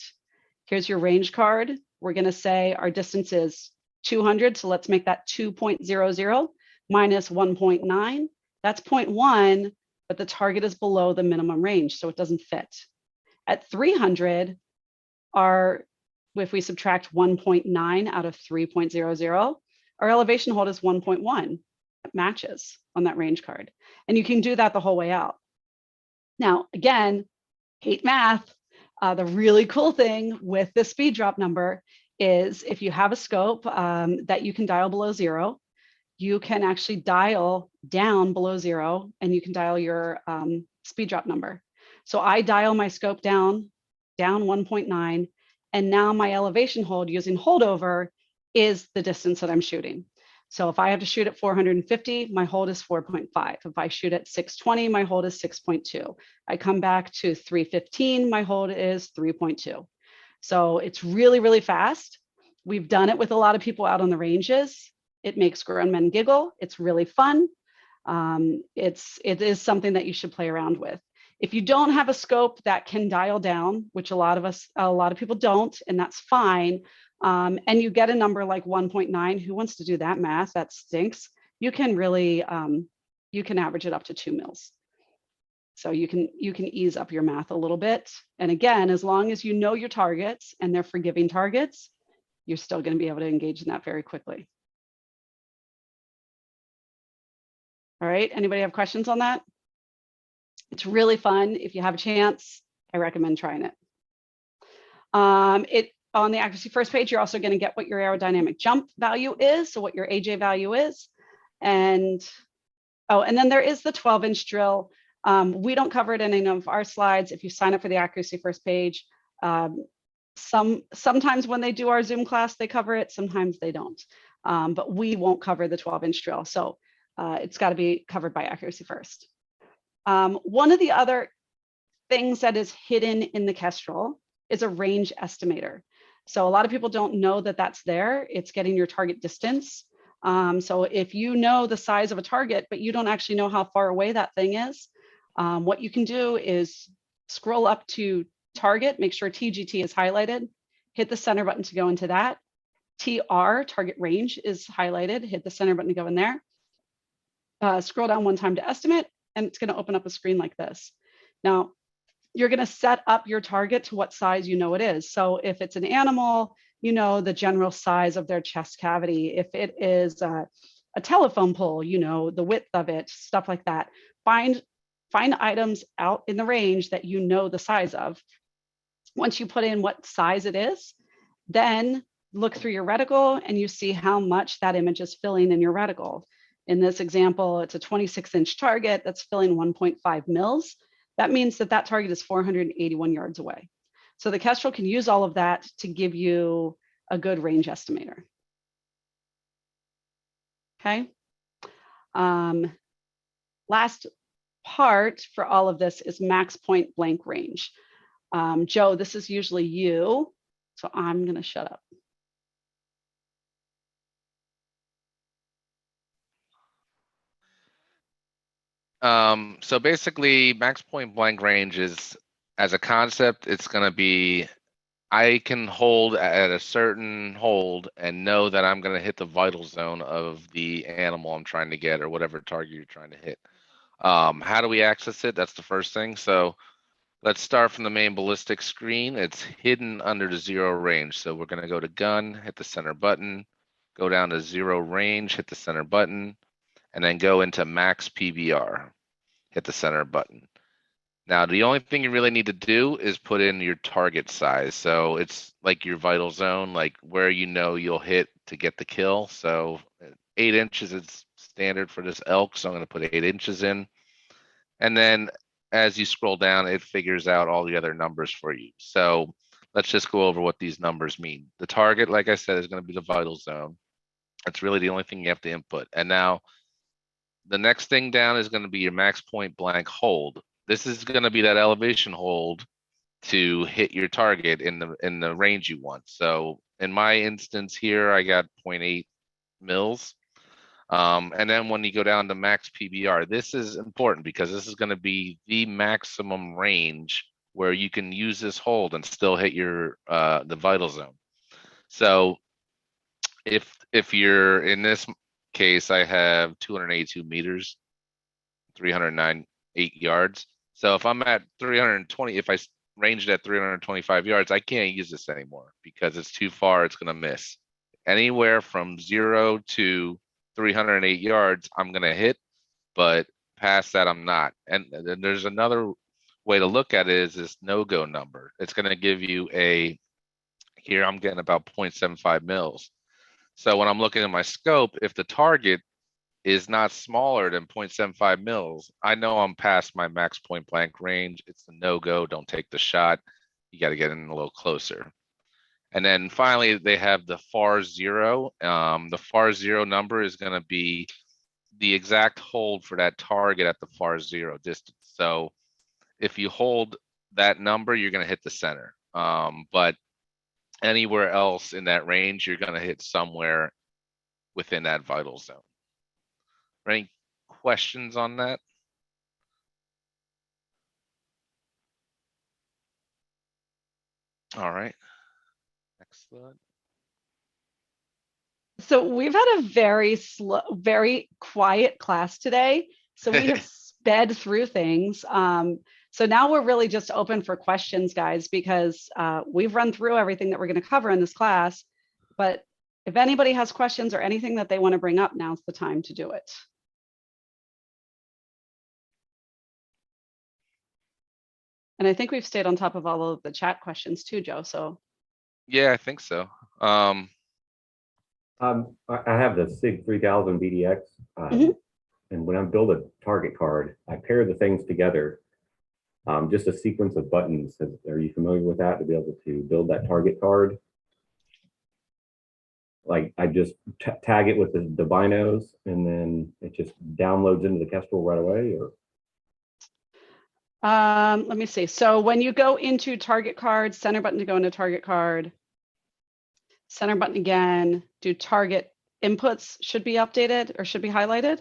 here's your range card. We're going to say our distance is 200. So let's make that 2.00 minus 1.9. That's 0.1, but the target is below the minimum range, so it doesn't fit. At 300, if we subtract 1.9 out of 3.00, our elevation hold is 1.1. It matches on that range card. And you can do that the whole way out. Now, again, hate math. The really cool thing with the speed drop number is if you have a scope that you can dial below 0, you can actually dial down below 0 and you can dial your speed drop number. So I dial my scope down 1.9, and now my elevation hold using holdover is the distance that I'm shooting. So if I have to shoot at 450, my hold is 4.5. If I shoot at 620, my hold is 6.2. I come back to 315, my hold is 3.2. So it's really, really fast. We've done it with a lot of people out on the ranges. It makes grown men giggle. It's really fun. It is something that you should play around with. If you don't have a scope that can dial down, which a lot of people don't, and that's fine, and you get a number like 1.9, who wants to do that math? That stinks. You can really, you can average it up to 2 mils. So you can ease up your math a little bit. And again, as long as you know your targets and they're forgiving targets, you're still going to be able to engage in that very quickly. All right, anybody have questions on that? It's really fun. If you have a chance, I recommend trying it. On the accuracy first page, you're also going to get what your aerodynamic jump value is, so what your AJ value is. And then there is the 12-inch drill. We don't cover it in any of our slides. If you sign up for the accuracy first page, sometimes when they do our Zoom class, they cover it, sometimes they don't. But we won't cover the 12-inch drill. So it's got to be covered by accuracy first. One of the other things that is hidden in the Kestrel is a range estimator. So a lot of people don't know that that's there. It's getting your target distance. So if you know the size of a target, but you don't actually know how far away that thing is, what you can do is scroll up to target, make sure TGT is highlighted, hit the center button to go into that. TR, target range, is highlighted, hit the center button to go in there. Scroll down one time to estimate, and it's going to open up a screen like this. Now, you're going to set up your target to what size you know it is. So if it's an animal, you know the general size of their chest cavity. If it is a telephone pole, you know the width of it, stuff like that. Find items out in the range that you know the size of. Once you put in what size it is, then look through your reticle and you see how much that image is filling in your reticle. In this example, it's a 26-inch target that's filling 1.5 mils. That means that that target is 481 yards away. So the Kestrel can use all of that to give you a good range estimator. Okay. Last part for all of this is max point blank range. Joe, this is usually you, so I'm going to shut up. So basically, max point blank range is, as a concept, it's going to be, I can hold at a certain hold and know that I'm going to hit the vital zone of the animal I'm trying to get or whatever target you're trying to hit. How do we access it? That's the first thing. So let's start from the main ballistics screen. It's hidden under the 0 range. So we're going to go to gun, hit the center button, go down to 0 range, hit the center button, and then go into max PBR, hit the center button. Now, the only thing you really need to do is put in your target size. So it's like your vital zone, like where you know you'll hit to get the kill. So 8 inches is standard for this elk, so I'm going to put 8 inches in. And then as you scroll down, it figures out all the other numbers for you. So let's just go over what these numbers mean. The target, like I said, is going to be the vital zone. That's really the only thing you have to input. And now the next thing down is going to be your max point blank hold. This is going to be that elevation hold to hit your target in the range you want. So in my instance here, I got 0.8 mils. And then when you go down to max PBR, this is important because this is going to be the maximum range where you can use this hold and still hit your the vital zone. So If you're in this case, I have 282 meters, 309.8 yards. So if I'm at 320, if I ranged at 325 yards, I can't use this anymore because it's too far. It's gonna miss. Anywhere from 0 to 308 yards, I'm gonna hit, but past that, I'm not. And then there's another way to look at it is this no-go number. It's gonna give you a here I'm getting about 0.75 mils. So when I'm looking at my scope, if the target is not smaller than 0.75 mils, I know I'm past my max point blank range. It's a no go. Don't take the shot. You got to get in a little closer. And then finally, they have the FAR zero. The FAR zero number is going to be the exact hold for that target at the FAR zero distance. So if you hold that number, you're going to hit the center. But anywhere else in that range, you're going to hit somewhere within that vital zone. Any questions on that? All right. Next slide. So we've had a very slow, very quiet class today. So we have sped through things. So now we're really just open for questions, guys, because we've run through everything that we're going to cover in this class. But if anybody has questions or anything that they want to bring up, now's the time to do it. And I think we've stayed on top of all of the chat questions too, Joe. So yeah, I think so. I have the SIG 3000 BDX, and when I build a target card, I pair the things together. Just a sequence of buttons. Are you familiar with that to be able to build that target card? Like I just tag it with the binos, and then it just downloads into the Kestrel right away. Or let me see. So when you go into target card, center button to go into target card, center button again, do target inputs should be updated or should be highlighted.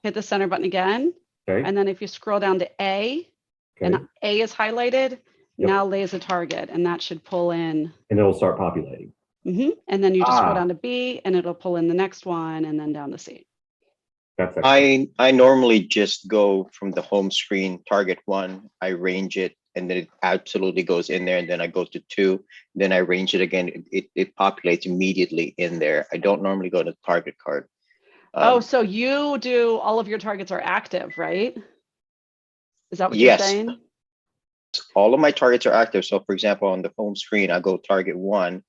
Hit the center button again. Okay. And then if you scroll down to A, and A is highlighted, now lays a target, and that should pull in. And it'll start populating. And then you just scroll down to B, and it'll pull in the next one, and then down to C. That's I normally just go from the home screen, target 1, I range it, and then it absolutely goes in there, and then I go to 2, then I range it again. It populates immediately in there. I don't normally go to target card. So you do all of your targets are active, right? Is that what yes, you're saying? All of my targets are active. So for example, on the home screen, I go target 1.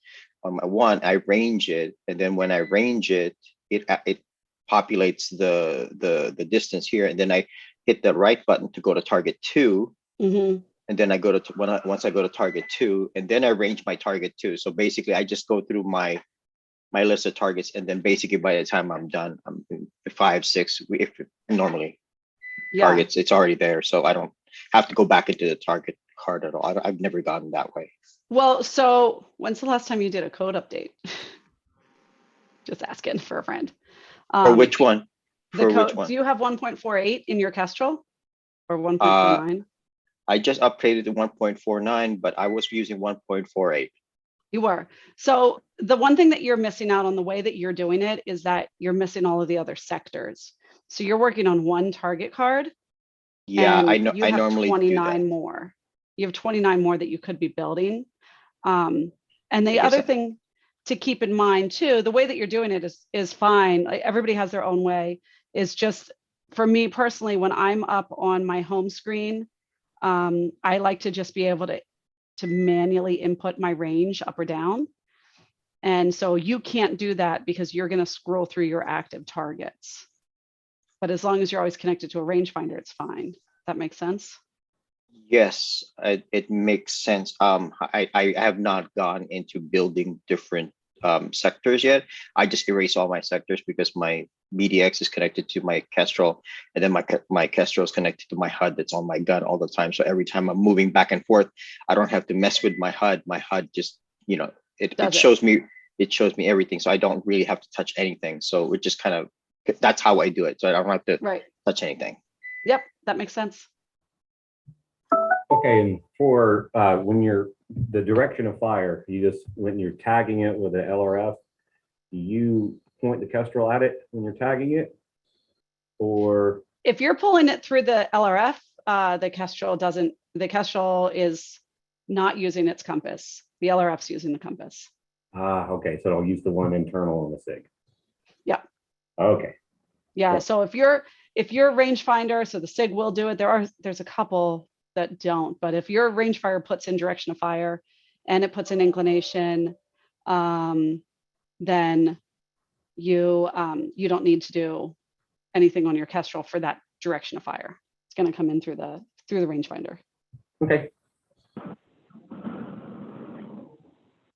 On my 1, I range it, and then when I range it, it populates the distance here, and then I hit the right button to go to target 2, and then I go to once I go to target 2, and then I range my target 2. So basically, I just go through my list of targets, and then basically by the time I'm done, I'm 5, 6. If normally targets, it's already there, so I don't have to go back into the target card at all. I've never gotten that way. Well, so when's the last time you did a code update? Just asking for a friend. For which one? For which one? Do you have 1.48 in your Kestrel or 1.49? I just updated to 1.49, but I was using 1.48. You were. So the one thing that you're missing out on the way that you're doing it is that you're missing all of the other sectors. So you're working on one target card. Yeah, I know. You have 29 more. You have 29 more that you could be building. And the other thing to keep in mind too, the way that you're doing it is fine. Like, everybody has their own way. Is just for me personally, when I'm up on my home screen, I like to just be able to manually input my range up or down. And so you can't do that because you're going to scroll through your active targets. But as long as you're always connected to a rangefinder, it's fine. That makes sense? Yes, it makes sense. I have not gone into building different sectors yet. I just erase all my sectors because my BDX is connected to my Kestrel, and then my Kestrel is connected to my HUD that's on my gun all the time. So every time I'm moving back and forth, I don't have to mess with my HUD. My HUD just, it shows me everything. So I don't really have to touch anything. So it just kind of, that's how I do it. So I don't have to touch anything. Yep, that makes sense. Okay, and for when you're the direction of fire, when you're tagging it with an LRF, do you point the Kestrel at it when you're tagging it? Or If you're pulling it through the LRF, the Kestrel is not using its compass. The LRF's using the compass. okay, so I'll use the one internal on the SIG. Yeah. Okay. Yeah. Sure. So if you're rangefinder, so the SIG will do it. There's a couple that don't, but if your rangefinder puts in direction of fire and it puts in inclination, then you don't need to do anything on your Kestrel for that direction of fire. It's going to come in through the rangefinder. Okay.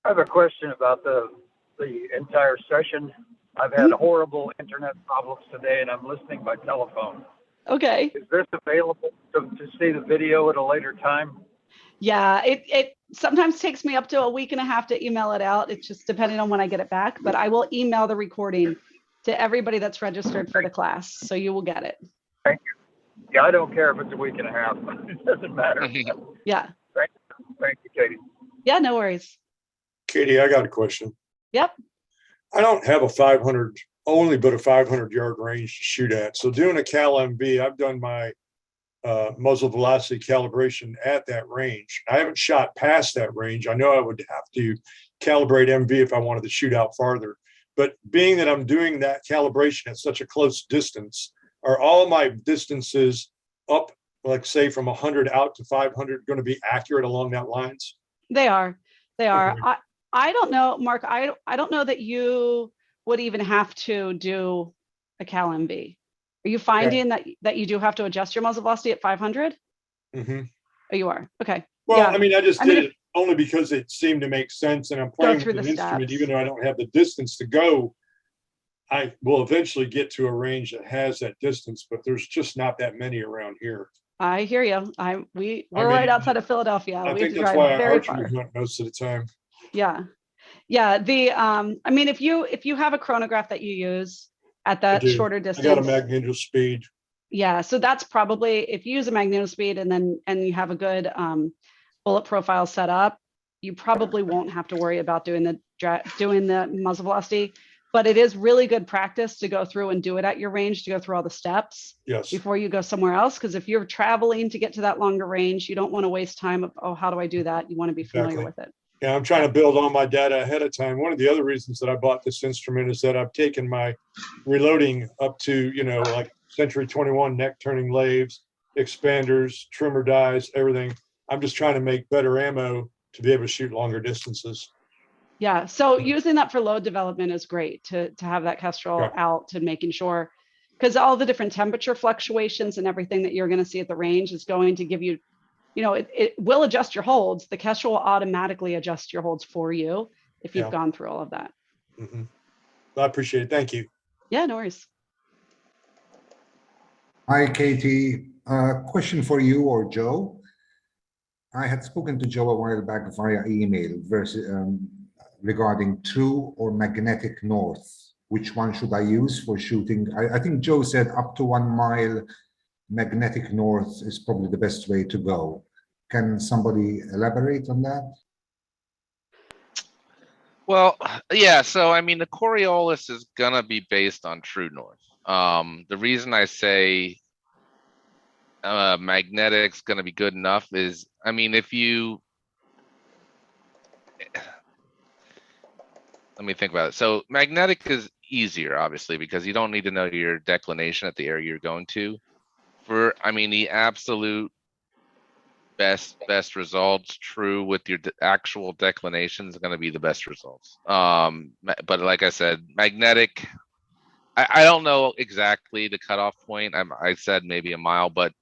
I have a question about the entire session. I've had horrible internet problems today, and I'm listening by telephone. Okay. Is this available to see the video at a later time? Yeah, it sometimes takes me up to a week and a half to email it out. It's just depending on when I get it back, but I will email the recording to everybody that's registered for the class, so you will get it. Thank you. Yeah, I don't care if it's a week and a half. It doesn't matter. Yeah. Thank you, Katie. Yeah, no worries. Katie, I got a question. Yep. I don't have a 500, only but a 500-yard range to shoot at. So doing a Cal MV, I've done my muzzle velocity calibration at that range. I haven't shot past that range. I know I would have to calibrate MV if I wanted to shoot out farther. But being that I'm doing that calibration at such a close distance, are all my distances up, like say from 100 out to 500, going to be accurate along that lines? They are. Okay. I don't know, Mark. I don't know that you would even have to do a Cal MV. Are you finding that you do have to adjust your muzzle velocity at 500? Mm-hmm. Oh, you are. Okay. Well, Yeah. I mean, I just did it only because it seemed to make sense, and I'm playing through with the an instrument, steps. even though I don't have the distance to go. I will eventually get to a range that has that distance, but there's just not that many around here. I hear you. We're right outside of Philadelphia. I We have think to that's drive why I very archery far. hunt most of the time. Yeah. Yeah. I mean, if you have a chronograph that you use at that do. shorter I got a distance, magneto speed. yeah. So that's probably, if you use a magneto speed and you have a good bullet profile set up, you probably won't have to worry about doing the muzzle velocity. But it is really good practice to go through and do it at your range, to go through all the steps Yes. before you go somewhere else. Because if you're traveling to get to that longer range, you don't want to waste time of, oh, how do I do that? You want to be familiar Exactly. with it. Yeah, I'm trying to build all my data ahead of time. One of the other reasons that I bought this instrument is that I've taken my reloading up to, like Century 21 neck turning lathes, expanders, trimmer dies, everything. I'm just trying to make better ammo to be able to shoot longer distances. Yeah. So using that for load development is great to have that Kestrel out, to making sure, because all the different temperature fluctuations and everything that you're going to see at the range is going to give you, it will adjust your holds. The Kestrel will automatically adjust your holds for you if you've gone through all of that. Mm-hmm. I appreciate it. Thank you. Yeah, no worries. Hi, Katie. Question for you or Joe. I had spoken to Joe a while back via email regarding true or magnetic north. Which one should I use for shooting? I think Joe said up to 1 mile magnetic north is probably the best way to go. Can somebody elaborate on that? Well, yeah. So, I mean, the Coriolis is going to be based on true north. The reason I say magnetic's going to be good enough is, I mean, let me think about it. So magnetic is easier, obviously, because you don't need to know your declination at the area you're going to. The absolute best results, true with your actual declinations, are going to be the best results. But like I said, magnetic, I don't know exactly the cutoff point. I said maybe a mile, but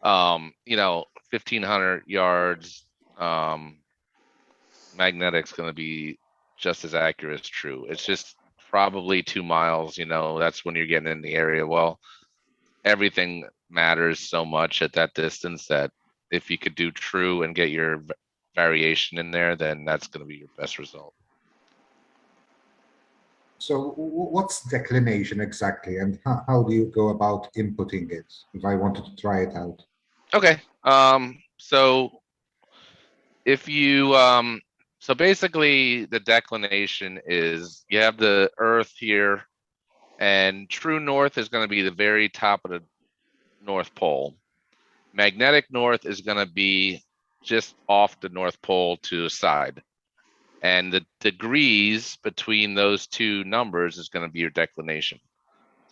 1,500 yards, magnetic's going to be just as accurate as true. It's just probably 2 miles, that's when you're getting in the area. Well, everything matters so much at that distance that if you could do true and get your variation in there, then that's going to be your best result. So what's declination exactly, and how do you go about inputting it if I wanted to try it out? Okay. So if you So basically the declination is you have the Earth here, and true north is going to be the very top of the North Pole. Magnetic north is going to be just off the North Pole to the side. And the degrees between those two numbers is going to be your declination.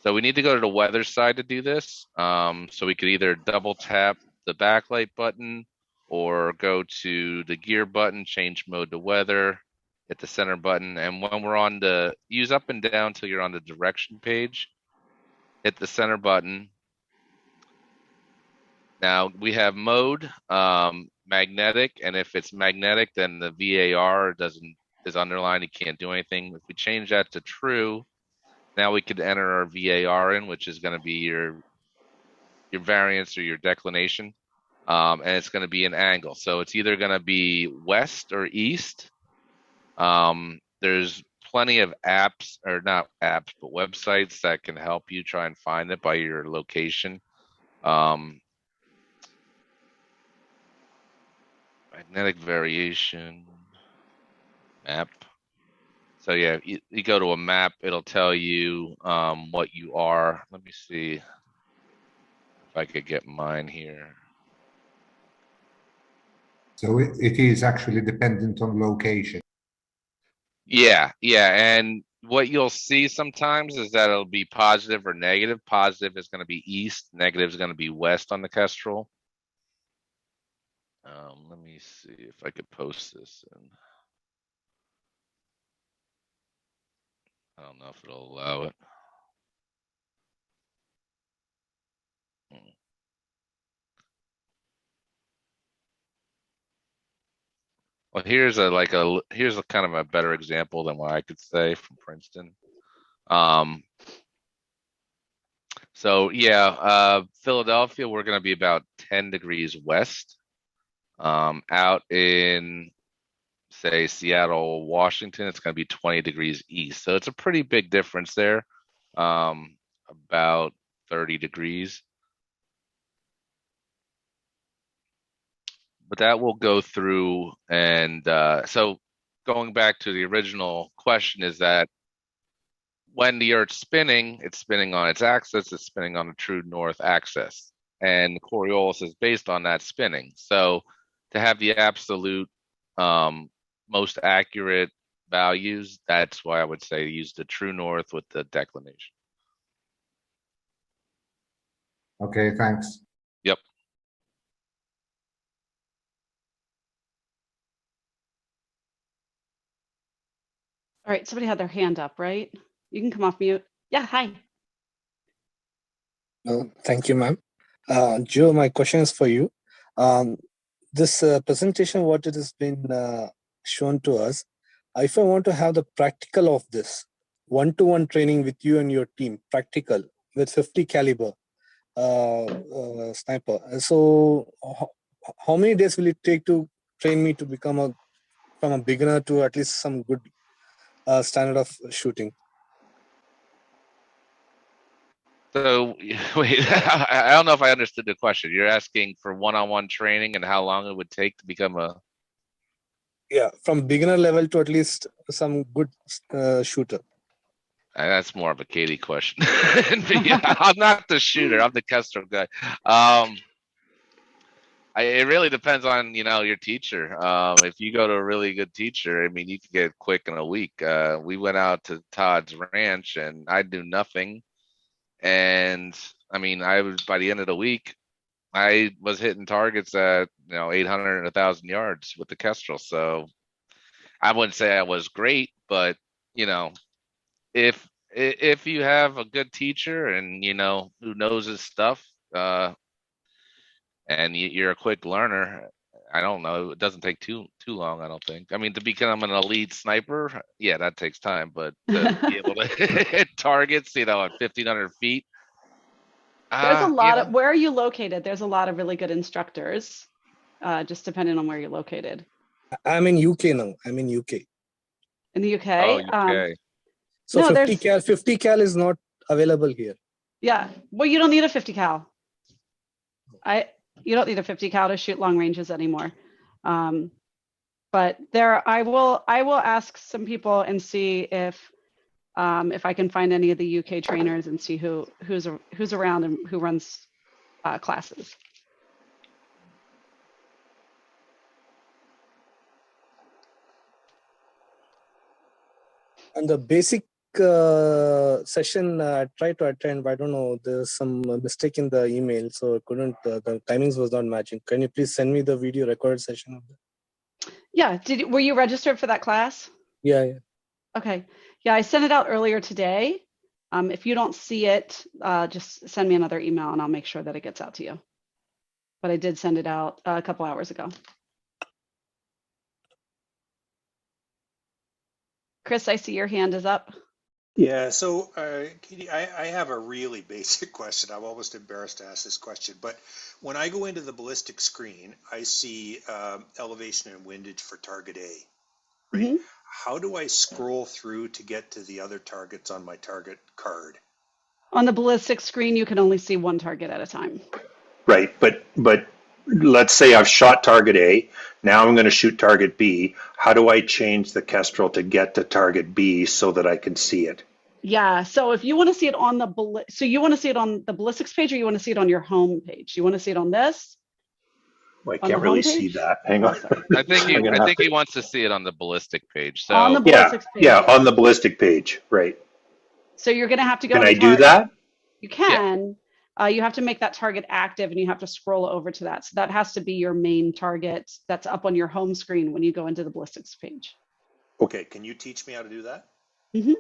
So we need to go to the weather side to do this. So we could either double tap the backlight button or go to the gear button, change mode to weather, hit the center button. And when we're on the use up and down till you're on the direction page, hit the center button. Now we have mode, magnetic, and if it's magnetic, then the VAR is underlined. You can't do anything. If we change that to true, now we could enter our VAR in, which is going to be your variance or your declination, and it's going to be an angle. So it's either going to be west or east. There's plenty of apps, or not apps, but websites that can help you try and find it by your location. Magnetic variation map. So yeah, you go to a map, it'll tell you what you are. Let me see if I could get mine here. So it is actually dependent on location. Yeah, and what you'll see sometimes is that it'll be positive or negative. Positive is going to be east, negative is going to be west on the Kestrel. Let me see if I could post this. I don't know if it'll allow it. Well, here's a kind of a better example than what I could say from Princeton. So yeah, Philadelphia, we're going to be about 10 degrees west. Out in, say, Seattle, Washington, it's going to be 20 degrees east. So it's a pretty big difference there, about 30 degrees. But that will go through, and so going back to the original question is that when the Earth's spinning, it's spinning on its axis, it's spinning on the true north axis. And Coriolis is based on that spinning. So to have the absolute most accurate values, that's why I would say use the true north with the declination. Okay, thanks. Yep. All right, somebody had their hand up, right? You can come off mute. Yeah, hi. Thank you, ma'am. Joe, my question is for you. This presentation, what it has been shown to us, if I want to have the practical of this, one-to-one training with you and your team, practical, with 50 caliber sniper. So how many days will it take to train me to become from a beginner to at least some good standard of shooting? So wait, I don't know if I understood the question. You're asking for one-on-one training and how long it would take to become a... Yeah, from beginner level to at least some good shooter. That's more of a Katie question. I'm not the shooter. I'm the Kestrel guy. It really depends on your teacher. If you go to a really good teacher, I mean, you can get quick in a week. We went out to Todd's ranch and I do nothing. And I mean, I was by the end of the week, I was hitting targets at 800 and 1,000 yards with the Kestrel. So I wouldn't say I was great, but if you have a good teacher and who knows his stuff, and you're a quick learner, I don't know, it doesn't take too long, I don't think. I mean, to become an elite sniper, yeah, that takes time, but to be able to hit targets, at 1,500 feet. There's a lot of, where are you located? There's a lot of really good instructors, just depending on where you're located. I'm in UK now. I'm in UK. In the UK? Oh, UK. So no, 50 cal is not available here. Yeah, well, you don't need a 50 cal. You don't need a 50 cal to shoot long ranges anymore. but I will ask some people and see if I can find any of the UK trainers and see who's around and who runs classes. And the basic session I tried to attend, but I don't know, there's some mistake in the email, so I couldn't, the timings was not matching. Can you please send me the video recorded session of that? Yeah, were you registered for that class? Yeah, yeah. Okay, yeah, I sent it out earlier today. If you don't see it, just send me another email and I'll make sure that it gets out to you. But I did send it out a couple hours ago. Chris, I see your hand is up. Yeah, so Katie, I have a really basic question. I'm almost embarrassed to ask this question, but when I go into the ballistic screen, I see elevation and windage for target A, right? Mhm. How do I scroll through to get to the other targets on my target card? On the ballistic screen, you can only see one target at a time. Right, but let's say I've shot target A. Now I'm going to shoot target B. How do I change the Kestrel to get to target B so that I can see it? Yeah, so if you want to see it on the you want to see it on the ballistics page, or you want to see it on your home page? You want to see it on this? Well, I On the can't really home see page? that. Hang Oh, on. sorry. I think I'm gonna have he to- wants to see it on the ballistic page. So On the ballistics page. yeah, on the ballistic page, right. So you're going to have to go Can into I do that? You can. You have to make that target active and you have to scroll over to that. So that has to be your main target that's up on your home screen when you go into the ballistics page. Okay, can you teach me how to do that? Mm-hmm.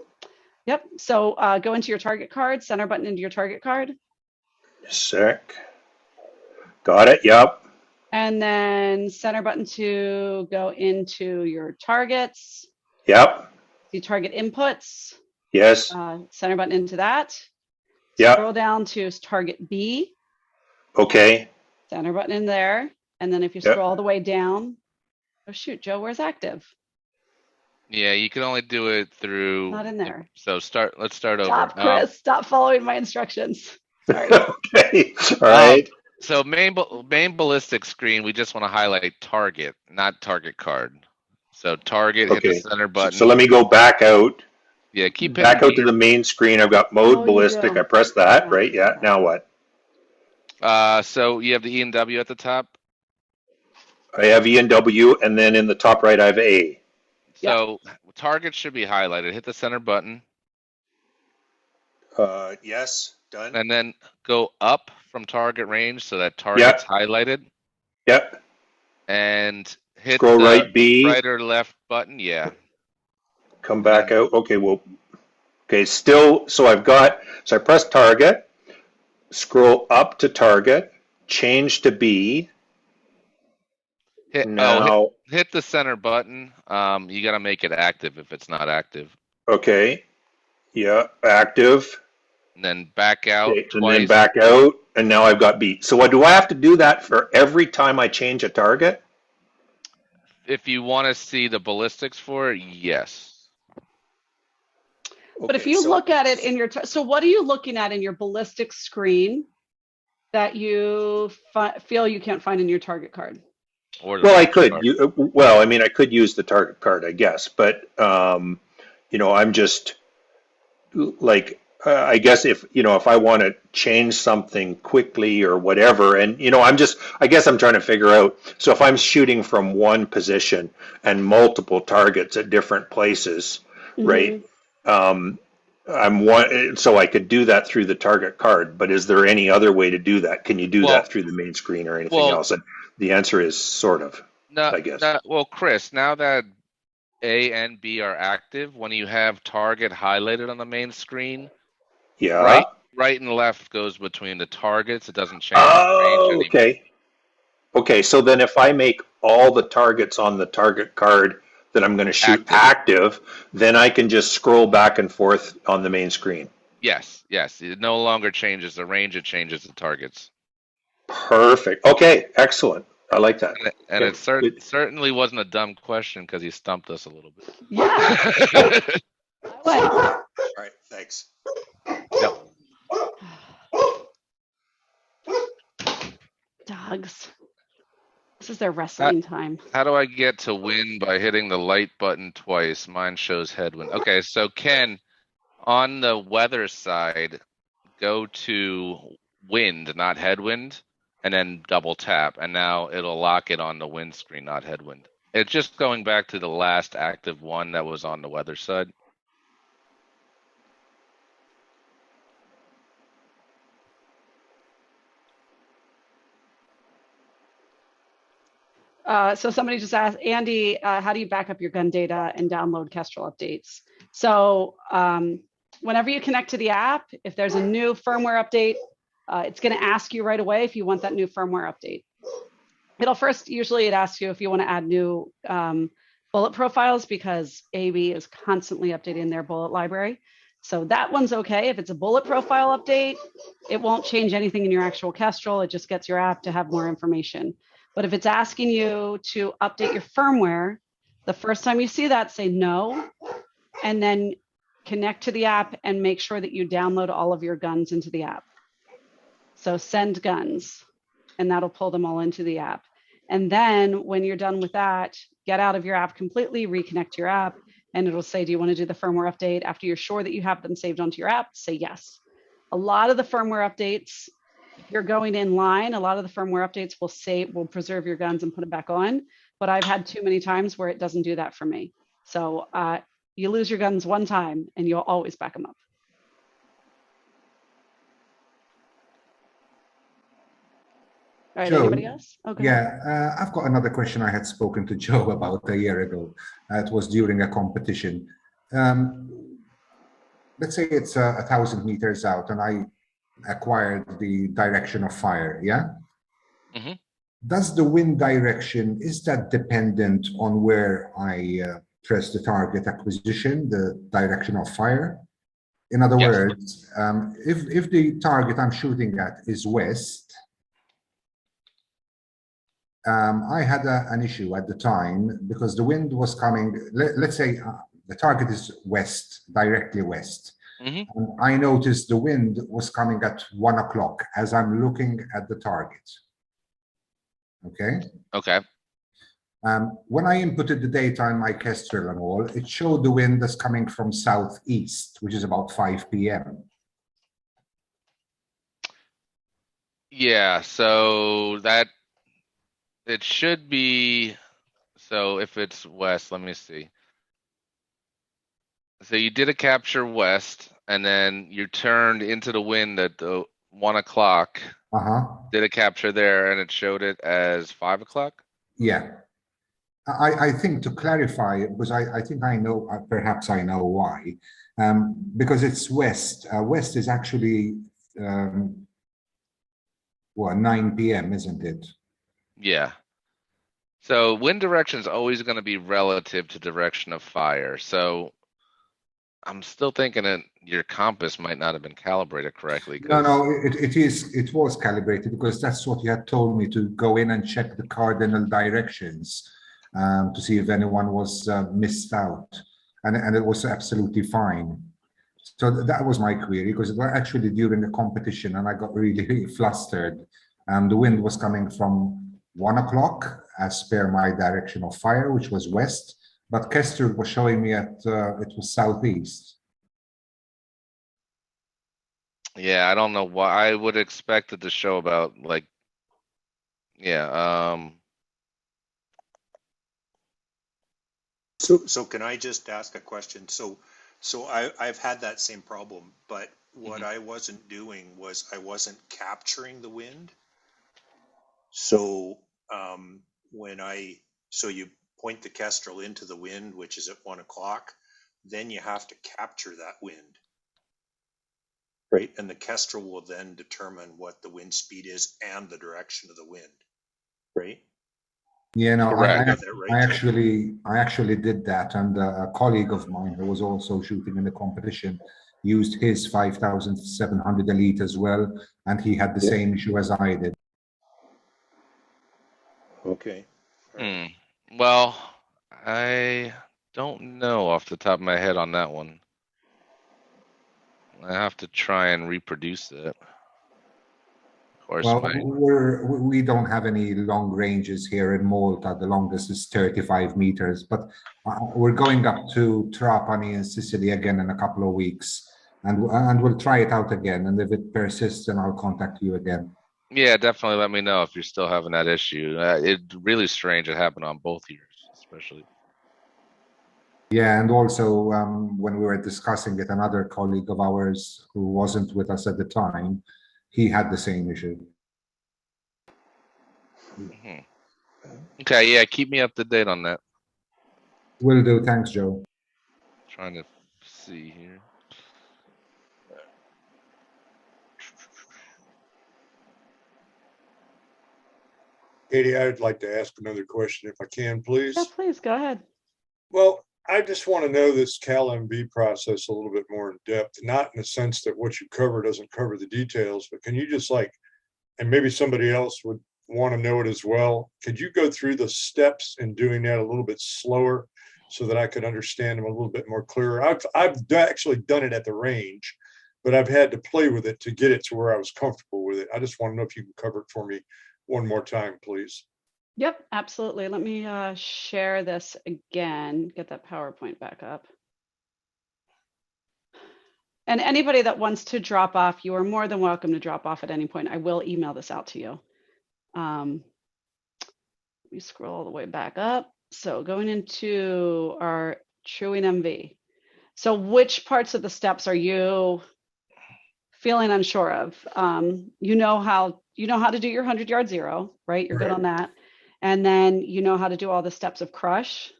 Yep. So go into your target card, center button into your target card. Sec. Got it, yep. And then center button to go into your targets. Yep. See target inputs. Yes. Center button into that. Yep. Scroll down to target B. Okay. Center button in there. And then if you Yep. scroll all the way down, oh shoot, Joe, where's active? yeah, you can only do it through. Not in there. So let's start over. Stop, Chris. Stop following my instructions. Sorry. Okay. All right. So main ballistic screen, we just want to highlight target, not target card. So target, hit the Okay. center button. So let me go back out. Yeah, keep Back out to the main screen. I've got mode Oh, you ballistic. do. I press that, Yeah. right? Yeah. Now what? So you have the E and W at the top. I have E and W, and then in the top right, I have A. So target should be highlighted. Hit the center button. Yes. Done. And then go up from target range so that target's highlighted. Yep. And hit Scroll the right B. right or left button. Yeah. Come back out. Okay. Well. Okay. Still. So I press target. Scroll up to target. Change to B. Hit the center button. You got to make it active if it's not active. Okay. Yeah. Active. And then back out Okay, twice. and then back out, and now I've got B. So do I have to do that for every time I change a target? If you want to see the ballistics for it, yes. But if you look at it in your, so what are you looking at in your ballistic screen that you feel you can't find in your target card? Well, I could. I mean, I could use the target card, I guess, but I'm just like. I guess if I want to change something quickly or whatever, and I guess I'm trying to figure out. So if I'm shooting from one position and multiple targets at different places, right? So I could do that through the target card, but is there any other way to do that? Can you do that through the main screen or anything else? And the answer is sort of, I guess. Well, Chris, now that A and B are active, when you have target highlighted on the main screen, right and left goes between the targets. It doesn't change the range anymore. Okay. Okay, so then if I make all the targets on the target card that I'm going to shoot active, then I can just scroll back and forth on the main screen. Yes. It no longer changes the range, it changes the targets. Perfect. Okay, excellent. I like that. And it certainly wasn't a dumb question because he stumped us a little bit. Yeah. All right, thanks. Yep. Dogs. This is their wrestling time. How do I get to wind by hitting the light button twice? Mine shows headwind. Okay, so Ken, on the weather side, go to wind, not headwind, and then double tap, and now it'll lock it on the wind screen, not headwind. It's just going back to the last active one that was on the weather side. So somebody just asked, Andy, how do you back up your gun data and download Kestrel updates? So whenever you connect to the app, if there's a new firmware update, it's going to ask you right away if you want that new firmware update. It'll first, usually it asks you if you want to add new bullet profiles, because AB is constantly updating their bullet library. So that one's okay. If it's a bullet profile update, it won't change anything in your actual Kestrel. It just gets your app to have more information. But if it's asking you to update your firmware, the first time you see that, say no, and then connect to the app and make sure that you download all of your guns into the app. So send guns, and that'll pull them all into the app. And then when you're done with that, get out of your app completely, reconnect your app, and it'll say, do you want to do the firmware update? After you're sure that you have them saved onto your app, say yes. A lot of the firmware updates, if you're going in line, a lot of the firmware updates will preserve your guns and put it back on. But I've had too many times where it doesn't do that for me. So you lose your guns one time and you'll always back them up. All right, Joe, anybody else? Okay. Yeah, I've got another question I had spoken to Joe about a year ago. It was during a competition. Let's say it's 1,000 meters out and I acquired the direction of fire, yeah? Mm-hmm. Does the wind direction, is that dependent on where I press the target acquisition, the direction of fire? In other words, if the target I'm shooting at is west, I had an issue at the time because the wind was coming, let's say the target is west, directly west. Mm-hmm. And I noticed the wind was coming at 1 o'clock as I'm looking at the target. Okay. Okay. When I inputted the data in my Kestrel and all, it showed the wind as coming from southeast, which is about 5 p.m. Yeah, so that it should be, so if it's west, let me see. So you did a capture west, and then you turned into the wind at the 1 o'clock. Did a capture there, and it showed it as 5 o'clock? Yeah. I think to clarify, because I think I know, perhaps I know why, because it's west. West is actually, what, 9 p.m., isn't it? Yeah. So wind direction is always going to be relative to direction of fire. So I'm still thinking that your compass might not have been calibrated correctly. No, it was calibrated because that's what you had told me, to go in and check the cardinal directions to see if anyone was missed out, and it was absolutely fine. So that was my query, because it was actually during the competition and I got really flustered. The wind was coming from 1 o'clock as per my direction of fire, which was west, but Kestrel was showing me at it was southeast. Yeah, I don't know why. I would expect it to show about like, yeah. So can I just ask a question? So I've had that same problem, but what I wasn't doing was I wasn't capturing the wind. So so you point the Kestrel into the wind, which is at 1 o'clock, then you have to capture that wind. Right. And the Kestrel will then determine what the wind speed is and the direction of the wind. Right. Yeah, no, Correct. I actually did that, and a colleague of mine who was also shooting in the competition used his 5,700 elite as well, and he had the same issue as I did. Okay. Well, I don't know off the top of my head on that one. I have to try and reproduce it. course, Well, we don't have any long ranges here in Malta. The longest is 35 meters, but we're going up to Trapani in Sicily again in a couple of weeks, and we'll try it out again. And if it persists, then I'll contact you again. yeah, definitely let me know if you're still having that issue. It's really strange. It happened on both years, especially. Yeah, and also when we were discussing it, another colleague of ours who wasn't with us at the time, he had the same issue. Mhm. Okay, yeah, keep me up to date on that. Will do. Thanks, Joe. Trying to see here. Katie, I'd like to ask another question if I can, please. Yeah, please go ahead. Well, I just want to know this CalMV process a little bit more in depth, not in the sense that what you cover doesn't cover the details, but can you just and maybe somebody else would want to know it as well. Could you go through the steps in doing that a little bit slower so that I could understand them a little bit more clearer? I've actually done it at the range, but I've had to play with it to get it to where I was comfortable with it. I just want to know if you can cover it for me one more time, please. Yep, absolutely. Let me share this again, get that PowerPoint back up. And anybody that wants to drop off, you are more than welcome to drop off at any point. I will email this out to you. Let me scroll all the way back up. So going into our Truing MV. So which parts of the steps are you feeling unsure of? You know how to do your 100-yard zero, right? You're good on that. And then you know how to do all the steps of crush.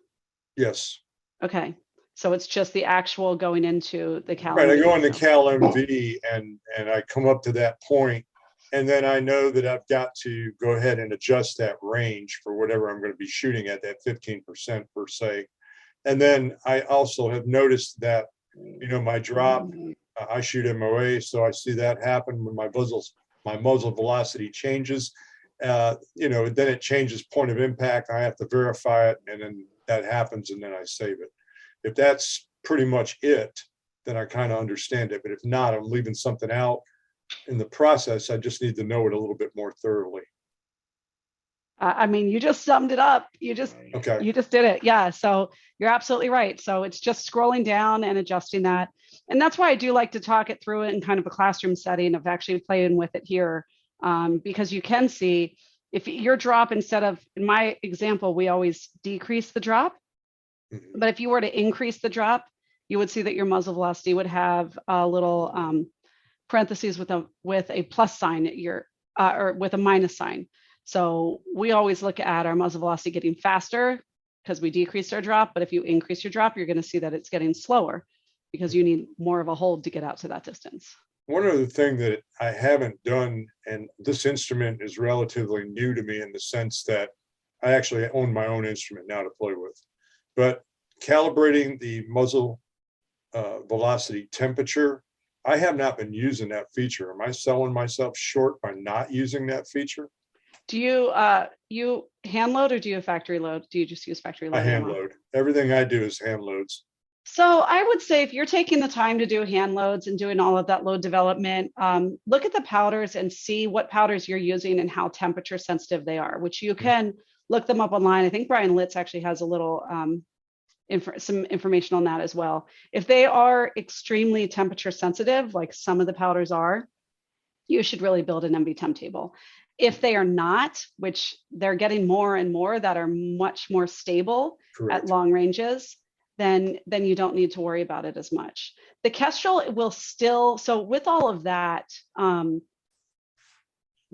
Yes. Okay. So it's just the actual going into the CalMV. Right. I go into CalMV and I come up to that point, and then I know that I've got to go ahead and adjust that range for whatever I'm going to be shooting at, that 15% per se. And then I also have noticed that, my drop, I shoot MOA, so I see that happen when my muzzle velocity changes. Then it changes point of impact. I have to verify it, and then that happens, and then I save it. If that's pretty much it, then I kind of understand it. But if not, I'm leaving something out in the process. I just need to know it a little bit more thoroughly. I mean, you just summed it up. You just did it. Yeah. So you're absolutely right. So it's just scrolling down and adjusting that. And that's why I do like to talk it through it in kind of a classroom setting of actually playing with it here. Because you can see if your drop, instead of, in my example, we always decrease the drop. But if you were to increase the drop, you would see that your muzzle velocity would have a little parentheses with a plus sign at or with a minus sign. So we always look at our muzzle velocity getting faster because we decreased our drop. But if you increase your drop, you're going to see that it's getting slower because you need more of a hold to get out to that distance. One other thing that I haven't done, and this instrument is relatively new to me in the sense that I actually own my own instrument now to play with, but calibrating the muzzle velocity temperature, I have not been using that feature. Am I selling myself short by not using that feature? Do you hand load or do you factory load? Do you just use factory load? I hand load. Everything I do is hand loads. So I would say if you're taking the time to do hand loads and doing all of that load development, look at the powders and see what powders you're using and how temperature sensitive they are, which you can look them up online. I think Brian Litz actually has a little some information on that as well. If they are extremely temperature sensitive, like some of the powders are, you should really build an MV temp table. If they are not, which they're getting more and more that are much more stable at long ranges, then you don't need to worry about it as much. The Kestrel will still, so with all of that, the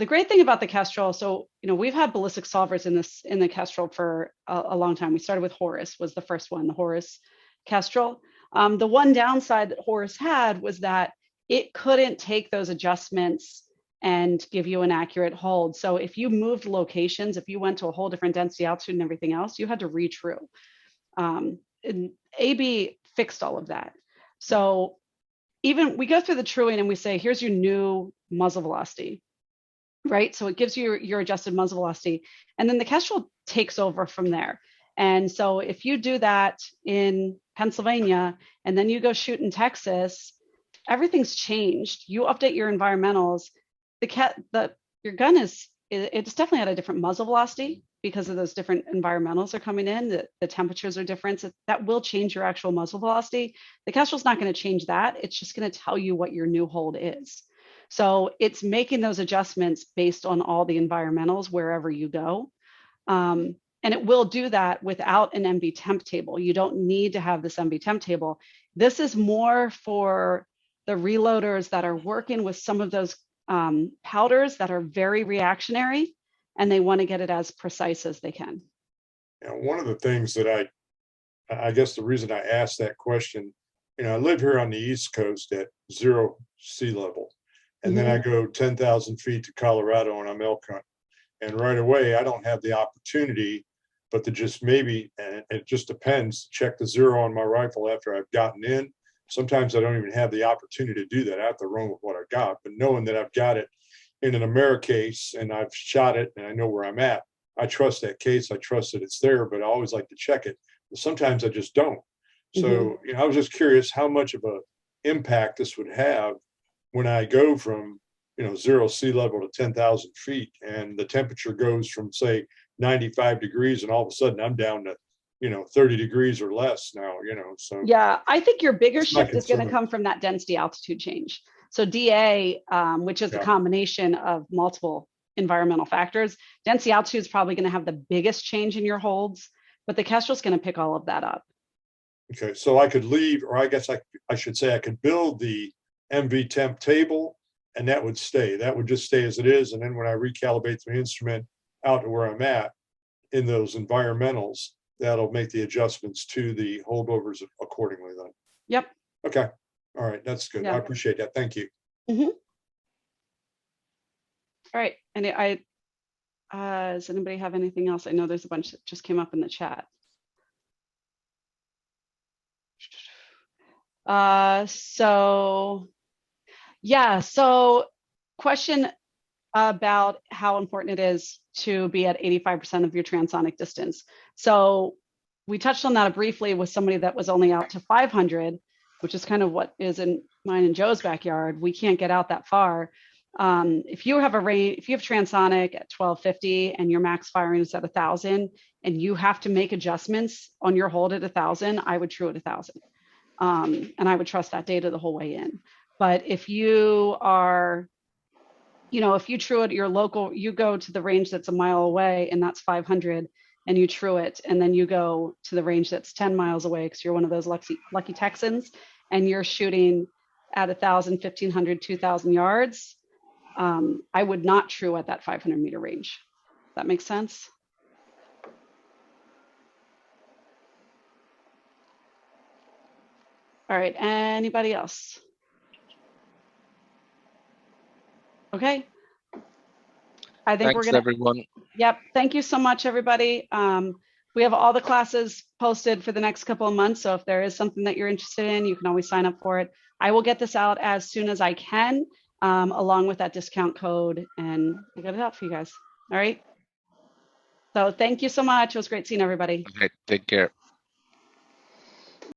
great thing about the Kestrel, so we've had ballistic solvers in the Kestrel for a long time. We started with Horus, was the first one, the Horus Kestrel. The one downside that Horus had was that it couldn't take those adjustments and give you an accurate hold. So if you moved locations, if you went to a whole different density altitude and everything else, you had to retrue. And AB fixed all of that. So even we go through the truing and we say, here's your new muzzle velocity, right? So it gives you your adjusted muzzle velocity. And then the Kestrel takes over from there. And so if you do that in Pennsylvania and then you go shoot in Texas, everything's changed. You update your environmentals. The your gun it's definitely at a different muzzle velocity because of those different environmentals are coming in. The temperatures are different. So that will change your actual muzzle velocity. The Kestrel's not going to change that. It's just going to tell you what your new hold is. So it's making those adjustments based on all the environmentals wherever you go. And it will do that without an MV temp table. You don't need to have this MV temp table. This is more for the reloaders that are working with some of those powders that are very reactionary, and they want to get it as precise as they can. One of the things that I guess the reason I asked that question, I live here on the East Coast at 0 sea level, and then I go 10,000 feet to Colorado and I'm elk hunting. And right away, I don't have the opportunity, but to just maybe, and it just depends, check the zero on my rifle after I've gotten in. Sometimes I don't even have the opportunity to do that. I have to run with what I got, but knowing that I've got it in an Americase and I've shot it and I know where I'm at, I trust that case. I trust that it's there, but I always like to check it. But sometimes I just don't. So, I was just curious how much of an impact this would have when I go from 0 sea level to 10,000 feet and the temperature goes from say 95 degrees and all of a sudden I'm down to 30 degrees or less now, so yeah, I think your bigger that's my shift is going to concern. come from that density altitude change. So DA, which is a combination of multiple environmental factors, density altitude is probably going to have the biggest change in your holds, but the Kestrel's going to pick all of that up. Okay, so I could leave, or I guess I should say I could build the MV temp table and that would stay. That would just stay as it is. And then when I recalibrate the instrument out to where I'm at in those environmentals, that'll make the adjustments to the holdovers accordingly then. Yep. Okay. All right. That's good. Yeah. I appreciate that. Thank you. All right. And does anybody have anything else? I know there's a bunch that just came up in the chat. So question about how important it is to be at 85% of your transonic distance. So we touched on that briefly with somebody that was only out to 500, which is kind of what is in mine and Joe's backyard. We can't get out that far. If you have transonic at 1250 and your max firing is at 1,000 and you have to make adjustments on your hold at 1,000, I would true at 1,000. And I would trust that data the whole way in. But if you are, if you true it your local, you go to the range that's a mile away and that's 500 and you true it, and then you go to the range that's 10 miles away because you're one of those lucky Texans and you're shooting at 1,000, 1,500, 2,000 yards, I would not true at that 500 meter range. That makes sense? All right, anybody else? Okay. I think Thanks, we're gonna, everyone. Yep, thank you so much, everybody. We have all the classes posted for the next couple of months, so if there is something that you're interested in, you can always sign up for it. I will get this out as soon as I can, along with that discount code, and we'll get it out for you guys. All right. So thank you so much. It was great seeing everybody. Okay, take care.